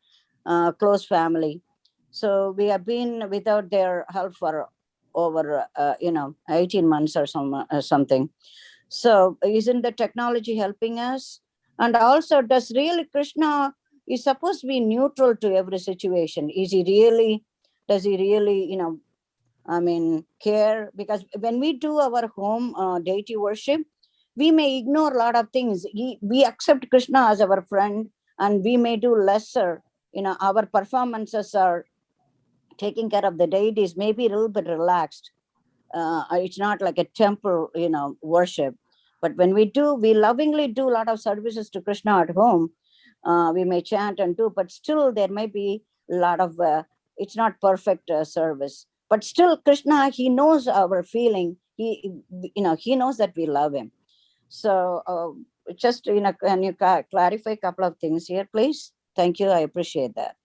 close family. So we have been without their help for over 18 months or something. So isn't the technology helping us? And also, does really Krishna is supposed to be neutral to every situation? Does he really, care? Because when we do our home deity worship, we may ignore a lot of things. We accept Krishna as our friend, and we may do lesser. Our performances are taking care of the deities, maybe a little bit relaxed. It's not like a temple, worship. But when we lovingly do a lot of services to Krishna at home. We may chant and do, but still there may be a lot of, it's not perfect service. But still Krishna, he knows our feeling. He knows that we love him. So just, can you clarify a couple of things here, please? Thank you. I appreciate that.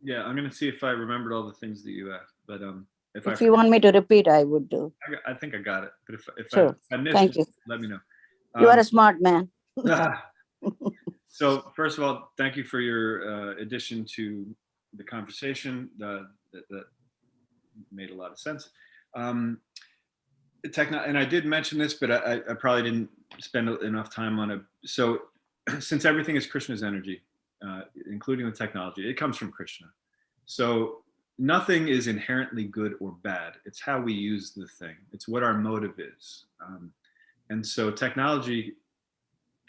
Yeah, I'm going to see if I remembered all the things that you asked, but if you want me to repeat, I would do. I think I got it, but if sure. I missed Thank you. let me know. You are a smart man. So first of all, thank you for your addition to the conversation. That made a lot of sense. And I did mention this, but I probably didn't spend enough time on it. So since everything is Krishna's energy, including the technology, it comes from Krishna. So nothing is inherently good or bad. It's how we use the thing. It's what our motive is. And so technology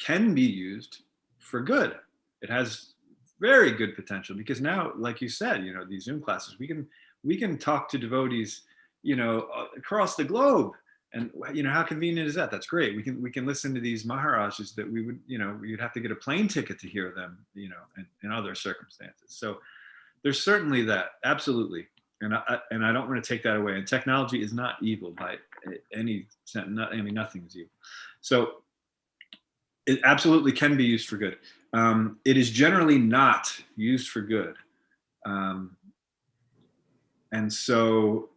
can be used for good. It has very good potential, because now, like you said, these Zoom classes, we can talk to devotees, across the globe. And how convenient is that? That's great. We can listen to these Maharajas that we would, we'd have to get a plane ticket to hear them, in other circumstances. So there's certainly that, absolutely. And I don't want to take that away. And technology is not evil by any sense. Nothing is evil. So it absolutely can be used for good. It is generally not used for good. And so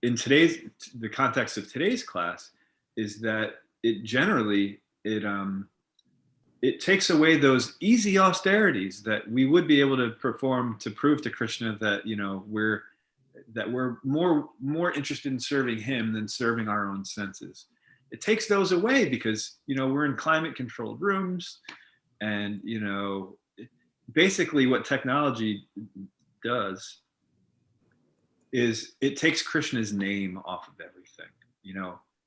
in the context of today's class is that it generally, it takes away those easy austerities that we would be able to perform to prove to Krishna that, we're more interested in serving him than serving our own senses. It takes those away because, we're in climate controlled rooms, and, basically what technology does is it takes Krishna's name off of everything.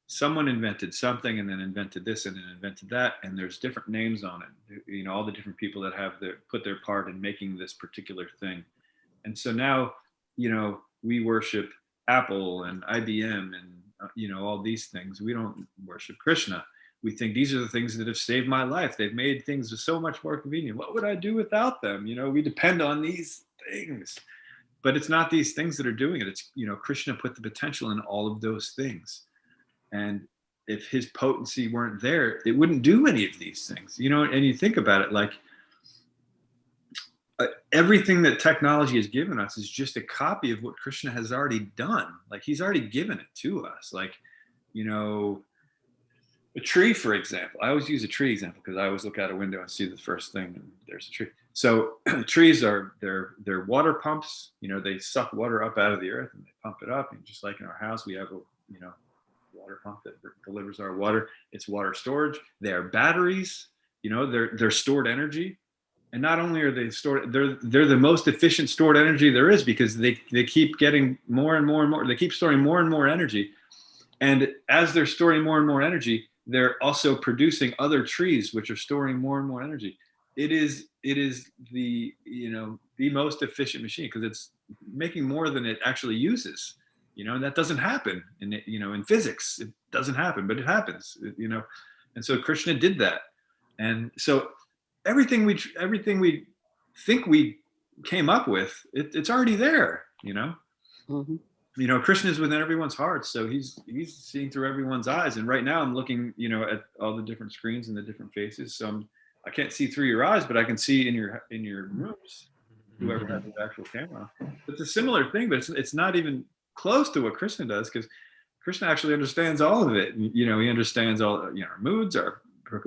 Someone invented something and then invented this and then invented that, and there's different names on it. All the different people that have put their part in making this particular thing. And so now, we worship Apple and IBM and, all these things. We don't worship Krishna. We think these are the things that have saved my life. They've made things so much more convenient. What would I do without them? We depend on these things. But it's not these things that are doing it. It's, Krishna put the potential in all of those things. And if his potency weren't there, it wouldn't do any of these things. And you think about it, like everything that technology has given us is just a copy of what Krishna has already done. Like he's already given it to us. Like, a tree, for example. I always use a tree example because I always look out a window and see the first thing and there's a tree. So trees they're water pumps. They suck water up out of the earth and they pump it up. And just like in our house, we have water pump that delivers our water. It's water storage. They are batteries. They're stored energy. And not only are they stored, they're the most efficient stored energy there is, because they keep getting more and more and more. They keep storing more and more energy. And as they're storing more and more energy, they're also producing other trees, which are storing more and more energy. It is the most efficient machine, because it's making more than it actually uses. And that doesn't happen in physics. It doesn't happen, but it happens. And so Krishna did that. And so everything we think we came up with, it's already there. Mm-hmm. Krishna is within everyone's heart, so he's seeing through everyone's eyes. And right now I'm looking at all the different screens and the different faces. So I can't see through your eyes, but I can see in your rooms, whoever has the actual camera. It's a similar thing, but it's not even close to what Krishna does, because Krishna actually understands all of it. He understands all our moods,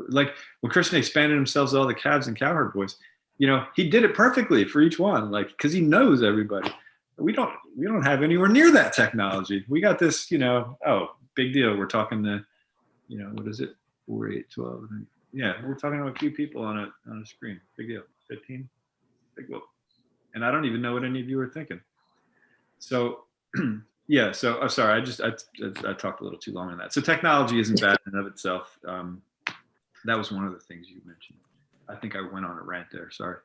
like when Krishna expanded himself to all the calves and cowherd boys, he did it perfectly for each one, like, because he knows everybody. We don't have anywhere near that technology. We got this, big deal. We're talking to, what is it? 4, 8, 12. Yeah, we're talking to a few people on a screen. Big deal. 15. Big whoop. And I don't even know what any of you are thinking. So, yeah. So, I'm sorry. I talked a little too long on that. So, technology isn't bad in and of itself. That was one of the things you mentioned. I think I went on a rant there. Sorry.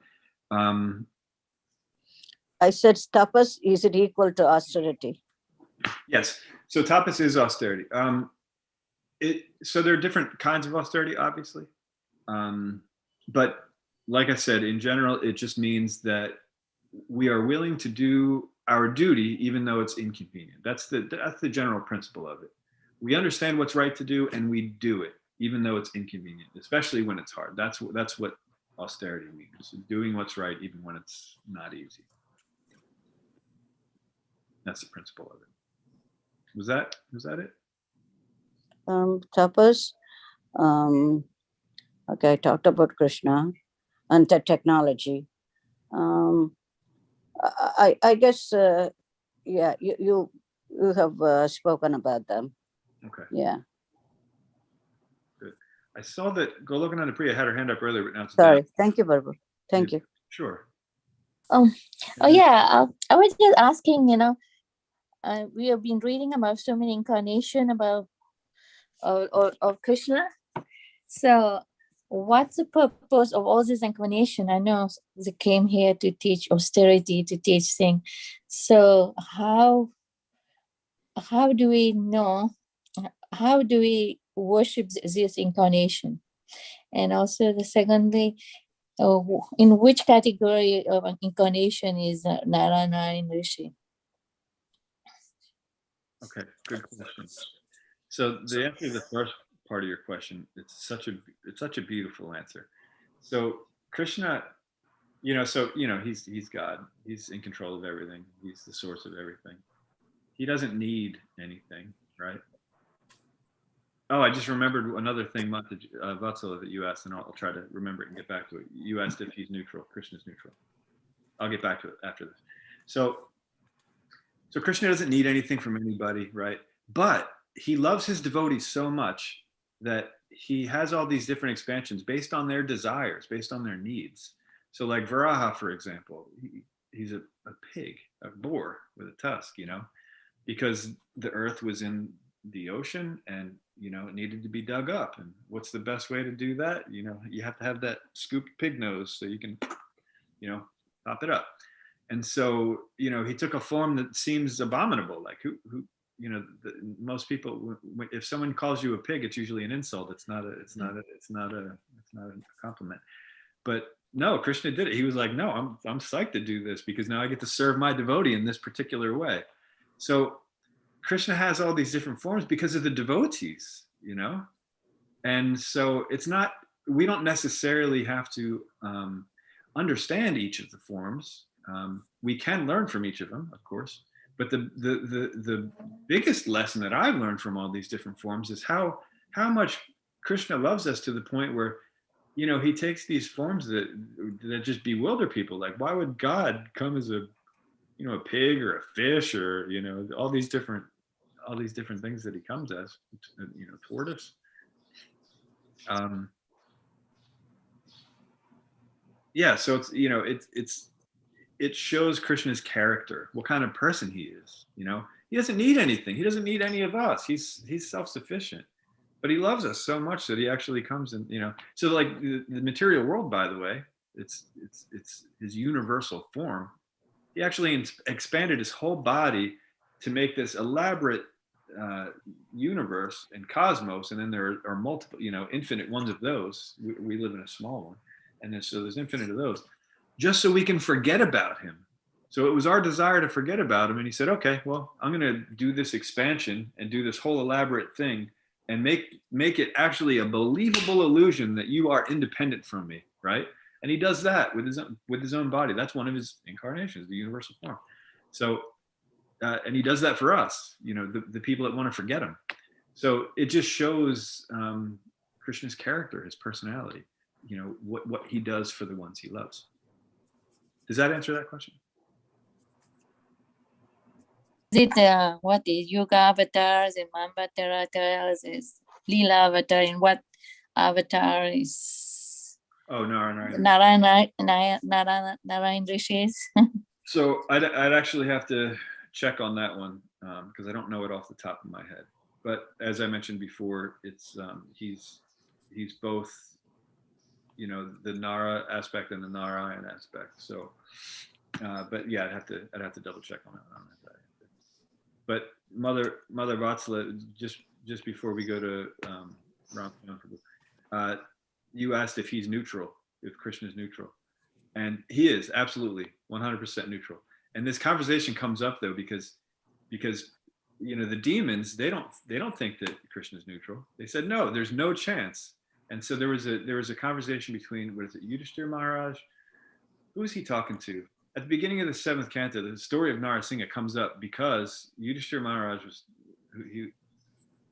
I said tapas, is it equal to austerity? Yes. So tapas is austerity. So there are different kinds of austerity, obviously. But like I said, in general, it just means that we are willing to do our duty, even though it's inconvenient. That's the general principle of it. We understand what's right to do, and we do it, even though it's inconvenient, especially when it's hard. That's what austerity means: doing what's right, even when it's not easy. That's the principle of it. Was that it? Tapas. Okay, I talked about Krishna and the technology. I guess, yeah, you have spoken about them. Okay. Yeah. Good. I saw that Golokananda Priya had her hand up earlier, but now it's Sorry. down. Thank you, Barbara. Thank you. Sure. Yeah. I was just asking, we have been reading about so many incarnation about of Krishna. So what's the purpose of all this incarnation? I know they came here to teach austerity, to teach things. So how do we know, how do we worship this incarnation? And also the secondly, in which category of incarnation is Narayana Rishi? Okay, good question. So the answer to the first part of your question, it's such a beautiful answer. So Krishna, he's God. He's in control of everything. He's the source of everything. He doesn't need anything, right? Oh, I just remembered another thing, Vatsala, that you asked, and I'll try to remember it and get back to it. You asked if he's neutral. Krishna's neutral. I'll get back to it after this. So Krishna doesn't need anything from anybody, right? But he loves his devotees so much that he has all these different expansions based on their desires, based on their needs. So like Varaha, for example, he's a pig, a boar with a tusk, because the earth was in the ocean and, it needed to be dug up. And what's the best way to do that? You have to have that scooped pig nose so you can, pop it up. And so, he took a form that seems abominable. Like who most people, if someone calls you a pig, it's usually an insult. It's not a compliment. But no, Krishna did it. He was like, no, I'm psyched to do this because now I get to serve my devotee in this particular way. So Krishna has all these different forms because of the devotees, and so we don't necessarily have to understand each of the forms. We can learn from each of them, of course, but the biggest lesson that I've learned from all these different forms is how much Krishna loves us, to the point where, he takes these forms that just bewilder people. Like, why would God come as a pig or a fish or, all these different all these different things that he comes as, toward us. Yeah, so it shows Krishna's character, what kind of person he is. He doesn't need anything. He doesn't need any of us. He's self-sufficient, but he loves us so much that he actually comes in. So like the material world, by the way, it's his universal form. He actually expanded his whole body to make this elaborate universe and cosmos, and then there are multiple, infinite ones of those. We live in a small one, and so there's infinite of those, just so we can forget about him. So it was our desire to forget about him, and he said, okay, well, I'm going to do this expansion and do this whole elaborate thing and make it actually a believable illusion that you are independent from me, right? And he does that with his own body. That's one of his incarnations, the universal form. So, and he does that for us, the people that want to forget him. So it just shows Krishna's character, his personality, what he does for the ones he loves. Does that answer that question? Is it what is Yoga avatars and Manvantara avatars, is Leela avatar, and what avatar is? Oh, Narayan. Narayan Rishis. So I'd actually have to check on that one because I don't know it off the top of my head. But as I mentioned before, it's he's both, the Nara aspect and the Narayan aspect. So, but yeah, I'd have to double check on that. But Mother Vatsala, just before we go to Ram Prabhu, you asked if he's neutral, if Krishna is neutral, and he is absolutely 100% neutral. And this conversation comes up though because the demons, they don't think that Krishna is neutral. They said no, there's no chance. And so there was a conversation between, what is it, Yudhishthira Maharaj? Who is he talking to? At the beginning of the 7th canto, the story of Narasingha comes up because Yudhishthira Maharaj was,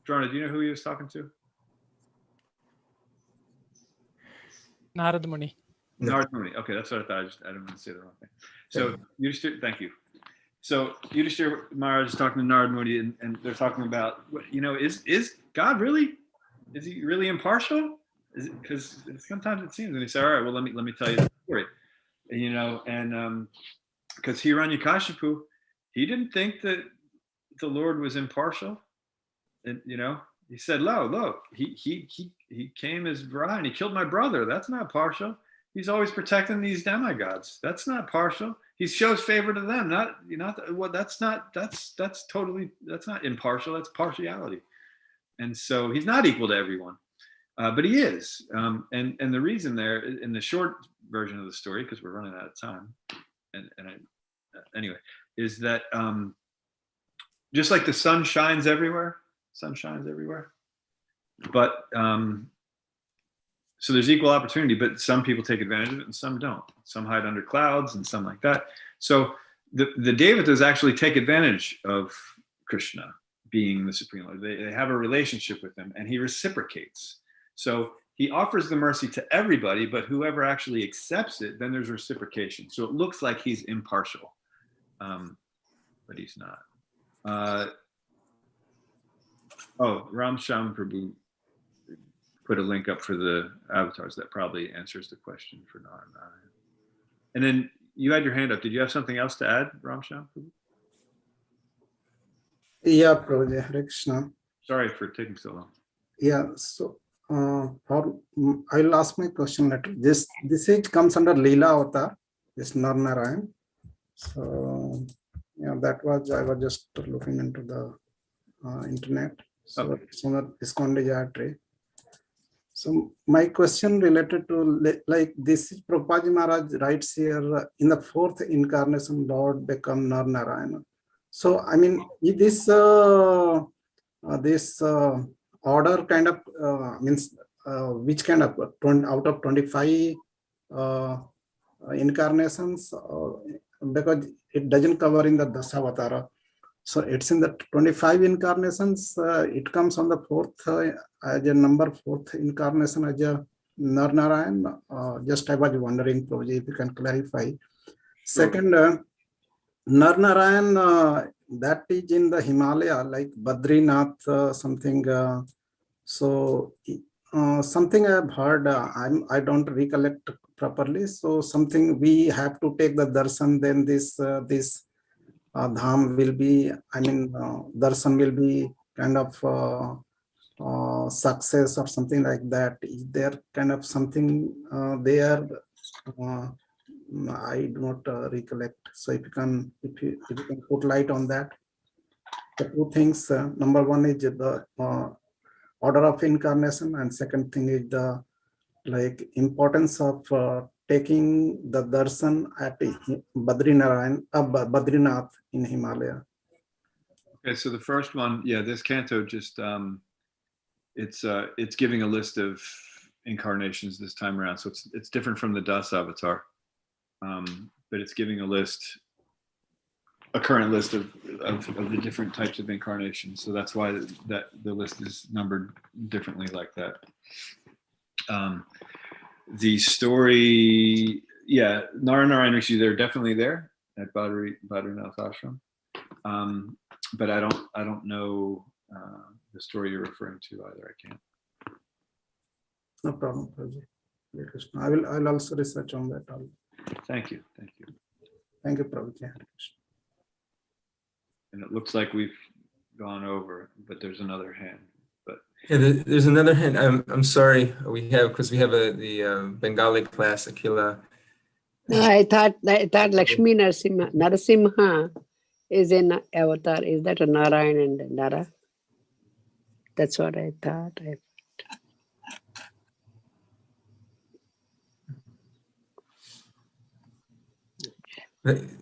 Drona, do you know who he was talking to? Narad Muni. Narad Muni. Okay, that's what I thought. I didn't want to say the wrong thing. So Yudhishthira, thank you. So Yudhishthira Maharaj is talking to Narad Muni, and they're talking about, is God really? Is he really impartial? Because sometimes it seems. And he said, all right, well, let me tell you the story. And because Hiranyakashipu, he didn't think that the Lord was impartial. And he said, look, he came as Vara and he killed my brother. That's not partial. He's always protecting these demigods. That's not partial. He shows favor to them. That's not impartial. That's partiality. And so he's not equal to everyone, but he is. And the reason there, in the short version of the story, because we're running out of time, anyway, is that just like the sun shines everywhere, but so there's equal opportunity, but some people take advantage of it and some don't. Some hide under clouds and some like that. So the Devatas actually take advantage of Krishna being the Supreme Lord. They have a relationship with him and he reciprocates. So he offers the mercy to everybody, but whoever actually accepts it, then there's reciprocation. So it looks like he's impartial, but he's not. Ram Sham Prabhu put a link up for the avatars. That probably answers the question for Narayan. And then you had your hand up. Did you have something else to add, Ram Sham Prabhu? Yeah, Prabhuji, Hare Krishna. Sorry for taking so long. Yeah, so I'll ask my question later. This age comes under Leela Avatar, this Narayan. So yeah, I was just looking into the internet. So it's on the ISKCON Dijayatri. So my question related to like this, Prabhupada Maharaj writes here, in the 4th incarnation, Lord become Narayana. So I mean, this order kind of means which kind of out of 25 incarnations, because it doesn't cover in the dasa avatara. So it's in the 25 incarnations. It comes on the 4th as a number, 4th incarnation as a Narayan. Just I was wondering, Prabhuji, if you can clarify. Second, Narnarayan, that is in the Himalaya, like Badrinath, something. So something I've heard, I don't recollect properly. So something we have to take the darshan, then this dham will be, darshan will be kind of success or something like that. Is there kind of something there? I do not recollect. So if you can put light on that. The two things, number one is the order of incarnation, and second thing is the importance of taking the darshan at Badrinath in Himalaya. Okay, so the first one, yeah, this canto just it's giving a list of incarnations this time around, so it's different from the dasa avatar, but it's giving a current list of the different types of incarnations. So that's why the list is numbered differently like that. The story, yeah, Nara and Rishi, they're definitely there at Badrinath Ashram, but I don't know the story you're referring to either. I can't. No problem, Prabhuji. I'll also research on that. Thank you. Thank you, Prabhuji. And it looks like we've gone over, but there's another hand. But yeah, there's another hand. I'm sorry. We have the Bengali class, Akila. No, I thought Lakshmi Narasimha is an avatar. Is that a Narayan and Nara? That's what I thought.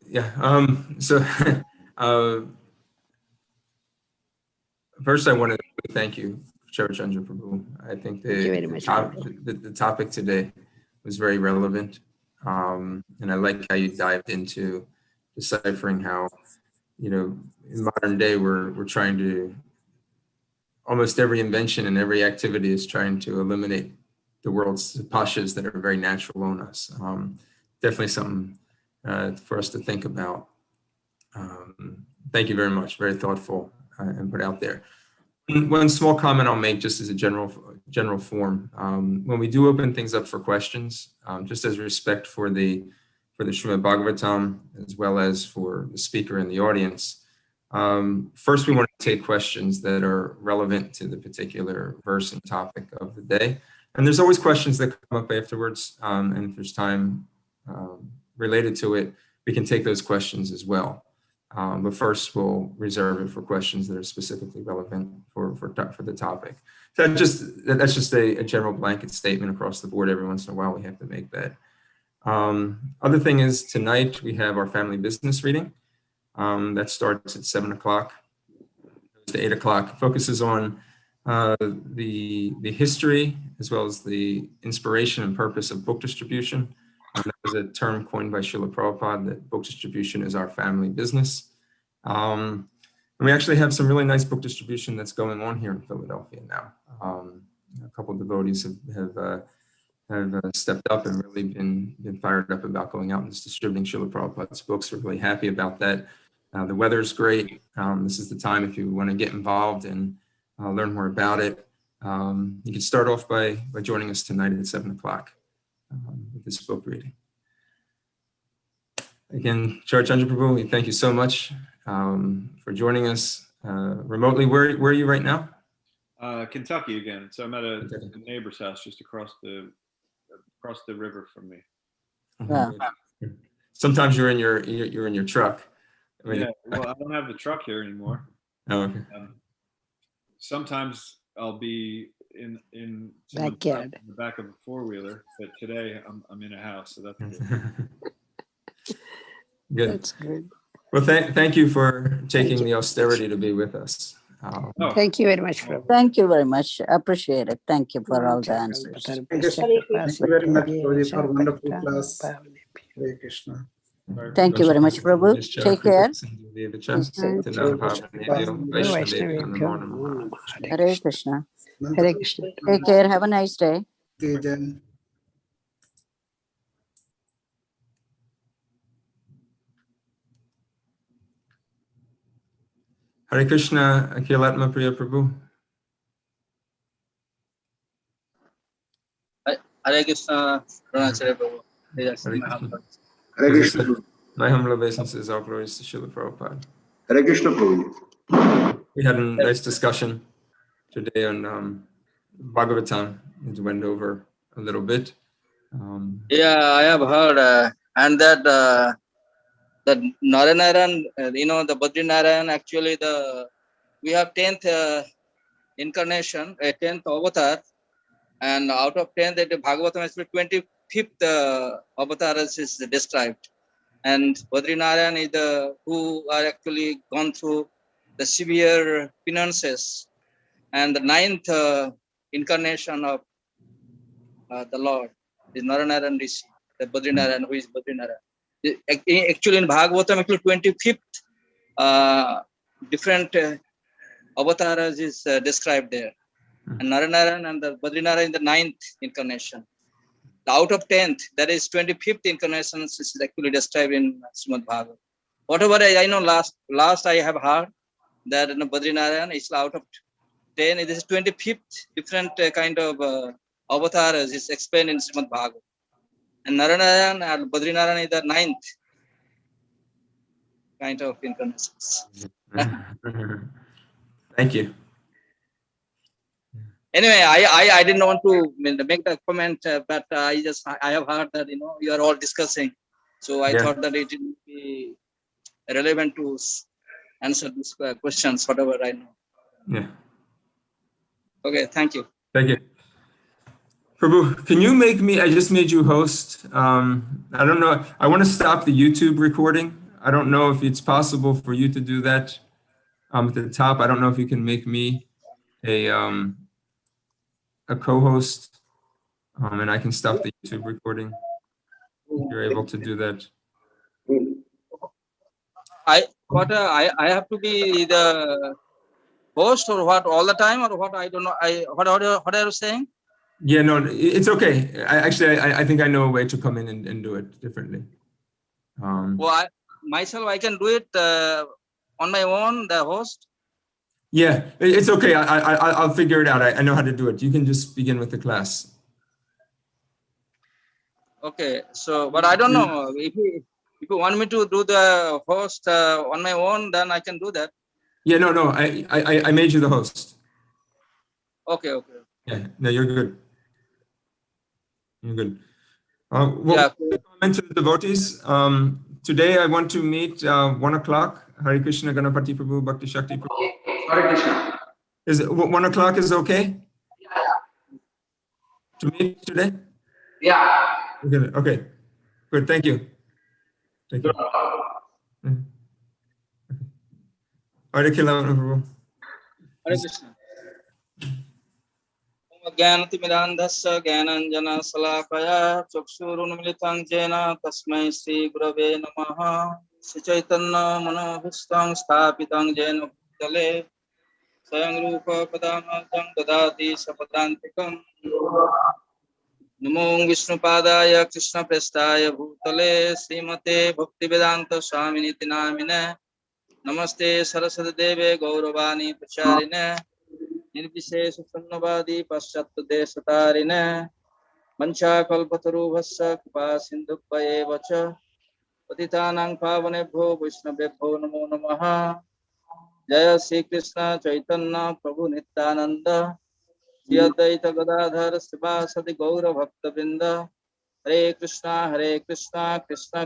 Yeah. So first, I want to thank you, Caruchandra Prabhu. I think the topic today was very relevant, and I like how you dived into deciphering how, in modern day we're trying to, almost every invention and every activity is trying to eliminate the world's pashas that are very natural on us. Definitely something for us to think about. Thank you very much. Very thoughtful and put out there. One small comment I'll make, just as a general form. When we do open things up for questions, just as respect for the Srimad Bhagavatam, as well as for the speaker and the audience, first we want to take questions that are relevant to the particular verse and topic of the day. And there's always questions that come up afterwards, and if there's time related to it, we can take those questions as well. But first, we'll reserve it for questions that are specifically relevant for the topic. So that's just a general blanket statement across the board. Every once in a while, we have to make that. Other thing is, tonight we have our family business reading. That starts at 7 o'clock to 8 o'clock. Focuses on the history as well as the inspiration and purpose of book distribution. That was a term coined by Srila Prabhupada, that book distribution is our family business. And we actually have some really nice book distribution that's going on here in Philadelphia now. A couple of devotees have stepped up and really been fired up about going out and just distributing Srila Prabhupada's books. We're really happy about that. The weather's great. This is the time if you want to get involved and learn more about it. You can start off by joining us tonight at 7 o'clock. With this book reading. Again, Caruchandra Prabhu, we thank you so much for joining us remotely. Where are you right now? Kentucky again. So I'm at a neighbor's house just across the river from me. Yeah. Sometimes you're in your truck. Yeah. Well, I don't have the truck here anymore. Oh, okay. Sometimes I'll be in backyard, in the back of a four-wheeler, but today I'm in a house, so that's good. Good. That's good. Well, thank you for taking the austerity to be with us. Thank you very much, Prabhu. Thank you very much. Appreciate it. Thank you for all the answers. Thank you very much, Prabhuji, for wonderful class. Hare Krishna. Thank you very much, Prabhu. Take care. Hare Krishna. Hare Krishna. Take care. Have a nice day. Hare Krishna, Akhilatma Priya Prabhu. Hare Krishna, Pranacharya Prabhu. Yes, Hare my Krishna. humble. Hare Krishna Prabhu. My humble obeisances, all glories to Srila Prabhupada. Hare Krishna Prabhu. We had a nice discussion today on Bhagavatam. It went over a little bit. Yeah, I have heard, and that Naranaran, the Badrinarayan, actually we have 10th incarnation, 10th avatar, and out of 10, that the Bhagavatam is 25th avatar is described. And Badrinarayan is who are actually gone through the severe penances, and the 9th incarnation of the Lord is Naranaran Rishi, the Badrinarayan, who is Badrinarayan. Actually, in Bhagavatam, actually 25th different avatars is described there. And Naranaran and the Badrinarayan in the 9th incarnation. The out of 10th, that is 25th incarnation, is actually described in Srimad Bhagavatam. Whatever I know, last I have heard that Badrinarayan is out of 10. It is 25th different kind of avatars is explained in Srimad Bhagavatam. And Naranaran and Badrinarayan is the 9th kind of incarnations. Thank you. Anyway, I didn't want to make the comment, but I have heard that you are all discussing, so I thought that it would be relevant to answer these questions, whatever I know. Yeah. Okay, thank you. Thank you. Prabhu, can you make me, I just made you host. I don't know, I want to stop the YouTube recording. I don't know if it's possible for you to do that at the top. I don't know if you can make me a co-host, and I can stop the YouTube recording. If you're able to do that. I have to be the host or what all the time, or what? I don't know. What are you saying? Yeah, no, it's okay. I think I know a way to come in and do it differently. Well, I can do it on my own, the host. Yeah, it's okay. I'll figure it out. I know how to do it. You can just begin with the class. Okay, so but I don't know if you want me to do the host on my own, then I can do that. Yeah, no, I made you the host. Okay. Yeah, no, you're good. You're good. Well, to the devotees. Today I want to meet 1 o'clock. Hare Krishna Ganapati Prabhu Bhakti Shakti Prabhu. Hare Krishna. Is it 1 o'clock is okay? Yeah. To meet today? Yeah. Okay. Good. Thank you. Thank you. Hare Krishna. Hare Krishna. Jnanatimirandhasya Jnananjana Salakaya Chakshurunmilitam Jena Tasmai Sri Gurave Namaha Sri Chaitanya Manobhustam Sthapitam Jena Bhutale Swayam Rupa Padamajam Dadati Sapadantikam Namo Vishnu Padaya Krishna Prestaya Bhutale Srimate Bhaktivedanta Swaminiti Namine Namaste Saraswati Deve Gauravani Pracharine Nirvisesha Sunnavadi Paschattu Desatarine Mancha Kalpatarubhassa Kripa Sindhukvaye Vacha Patitanang Pavanebho Vaishnavebho Namo Namaha Jaya Sri Krishna Chaitanya Prabhu Nityananda Sri Advaita Gadadhar Srivasadi Gaura Bhakta Vrinda Hare Krishna Krishna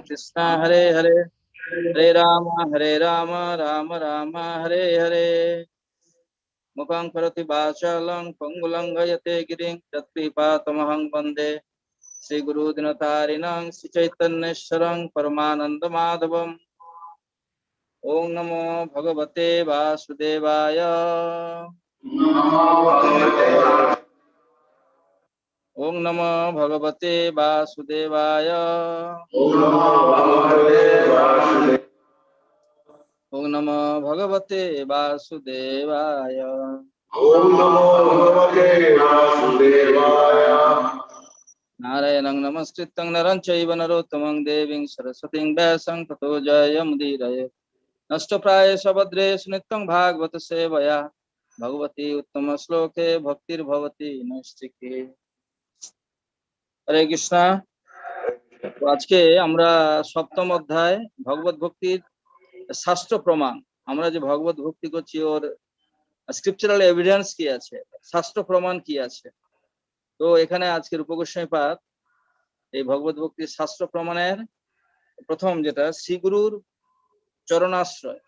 Krishna Hare Hare Hare Rama Rama Rama Hare Hare Mukhaṁ karoti vācālaṁ pangulaṁ gayate giriṁ yatkripātamahang vande Sri Guru Dinatharinaṁ Sri Chaitanyeshwaraṁ Paramananda Madhavam Om Namo Bhagavate Vasudevaya Om Namo Bhagavate Vasudevaya Om Namo Bhagavate Vasudevaya Om Namo Bhagavate Vasudevaya. Narayanang namaskritam naram chaiva narottamam deving saraswating vyasam tato jayam udiraye नष्टप्रायेष भद्रेषु नित्यं भागवत सेवया भगवती उत्तम श्लोके भक्तिर्भवति नैष्ठिके। हरे कृष्णा। তো আজকে আমরা সপ্তম অধ্যায় ভগবত ভক্তির শাস্ত্র প্রমাণ, আমরা যে ভগবত ভক্তি করছি ওর স্ক্রিপচারাল এভিডেন্স কি আছে, শাস্ত্র প্রমাণ কি আছে। তো এখানে আজকের উপগোস্বামীপাদ এই ভগবত ভক্তির শাস্ত্র প্রমাণের প্রথম যেটা শ্রীগুরুর চরণাশ্রয়,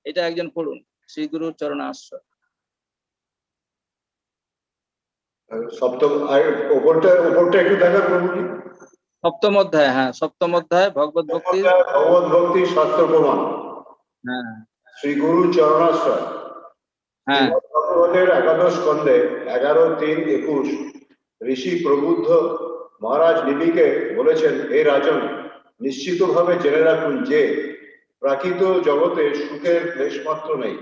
এটা একজন পড়ুন। শ্রীগুরুর চরণাশ্রয় সপ্তম ওপরটা একটু দেখা প্রভুজি। সপ্তম অধ্যায়, হ্যাঁ সপ্তম অধ্যায় ভগবত ভক্তির শাস্ত্র প্রমাণ। হ্যাঁ শ্রী গুরু চরণাশ্রয়। হ্যাঁ ভগবতের একাদশ স্কন্ধে 11:3-21 ঋষি প্রবুদ্ধ মহারাজ নিবিকে বলেছেন, হে রাজন, নিশ্চিতভাবে জেনে রাখুন যে প্রাকৃত জগতে সুখের লেশমাত্র নেই।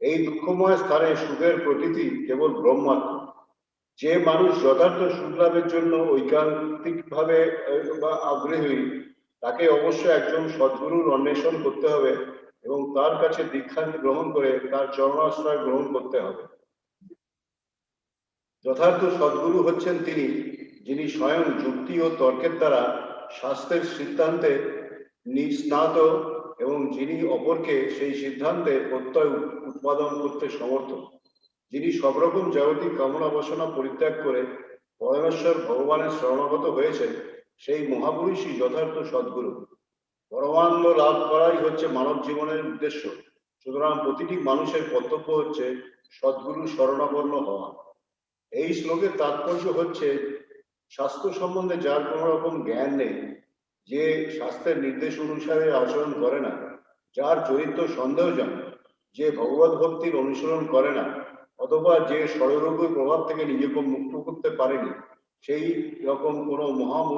এই দুঃখময় স্থানে সুখের প্রতীতি কেবল ব্রহ্মাত্র। যে মানুষ যথার্থ সুখ লাভের জন্য ঐকান্তিকভাবে বা আগ্রহী, তাকে অবশ্যই একজন সদ্গুরুর অন্বেষণ করতে হবে এবং তার কাছে দীক্ষা গ্রহণ করে তার চরণাশ্রয় গ্রহণ করতে হবে। যথার্থ সদ্গুরু হচ্ছেন তিনি, যিনি স্বয়ং যুক্তি ও তর্কের দ্বারা শাস্ত্রের সিদ্ধান্তে নিস্নাত এবং যিনি অপরকে সেই সিদ্ধান্তে প্রত্যয় উৎপাদন করতে সমর্থ, যিনি সব রকম জাগতিক কামনা বাসনা পরিত্যাগ করে পরমেশ্বর ভগবানের শরণাগত হয়েছেন, সেই মহাপুরুষই যথার্থ সদ্গুরু। পরমানন্দ লাভ করাই হচ্ছে মানব জীবনের উদ্দেশ্য। সুতরাং প্রতিটি মানুষের কর্তব্য হচ্ছে সদ্গুরু শরণাপন্ন হওয়া। এই শ্লোকের তাৎপর্য হচ্ছে, শাস্ত্র সম্বন্ধে যার কোনো রকম জ্ঞান নেই, যে শাস্ত্রের নির্দেশ অনুসারে আচরণ করে না, যার চরিত্র সন্দেহজনক, যে ভগবত ভক্তির অনুসরণ করে না, অথবা যে ষড়রোগের প্রভাব থেকে নিজেকে মুক্ত করতে পারেনি, সেই রকম কোনো মহামূর্খ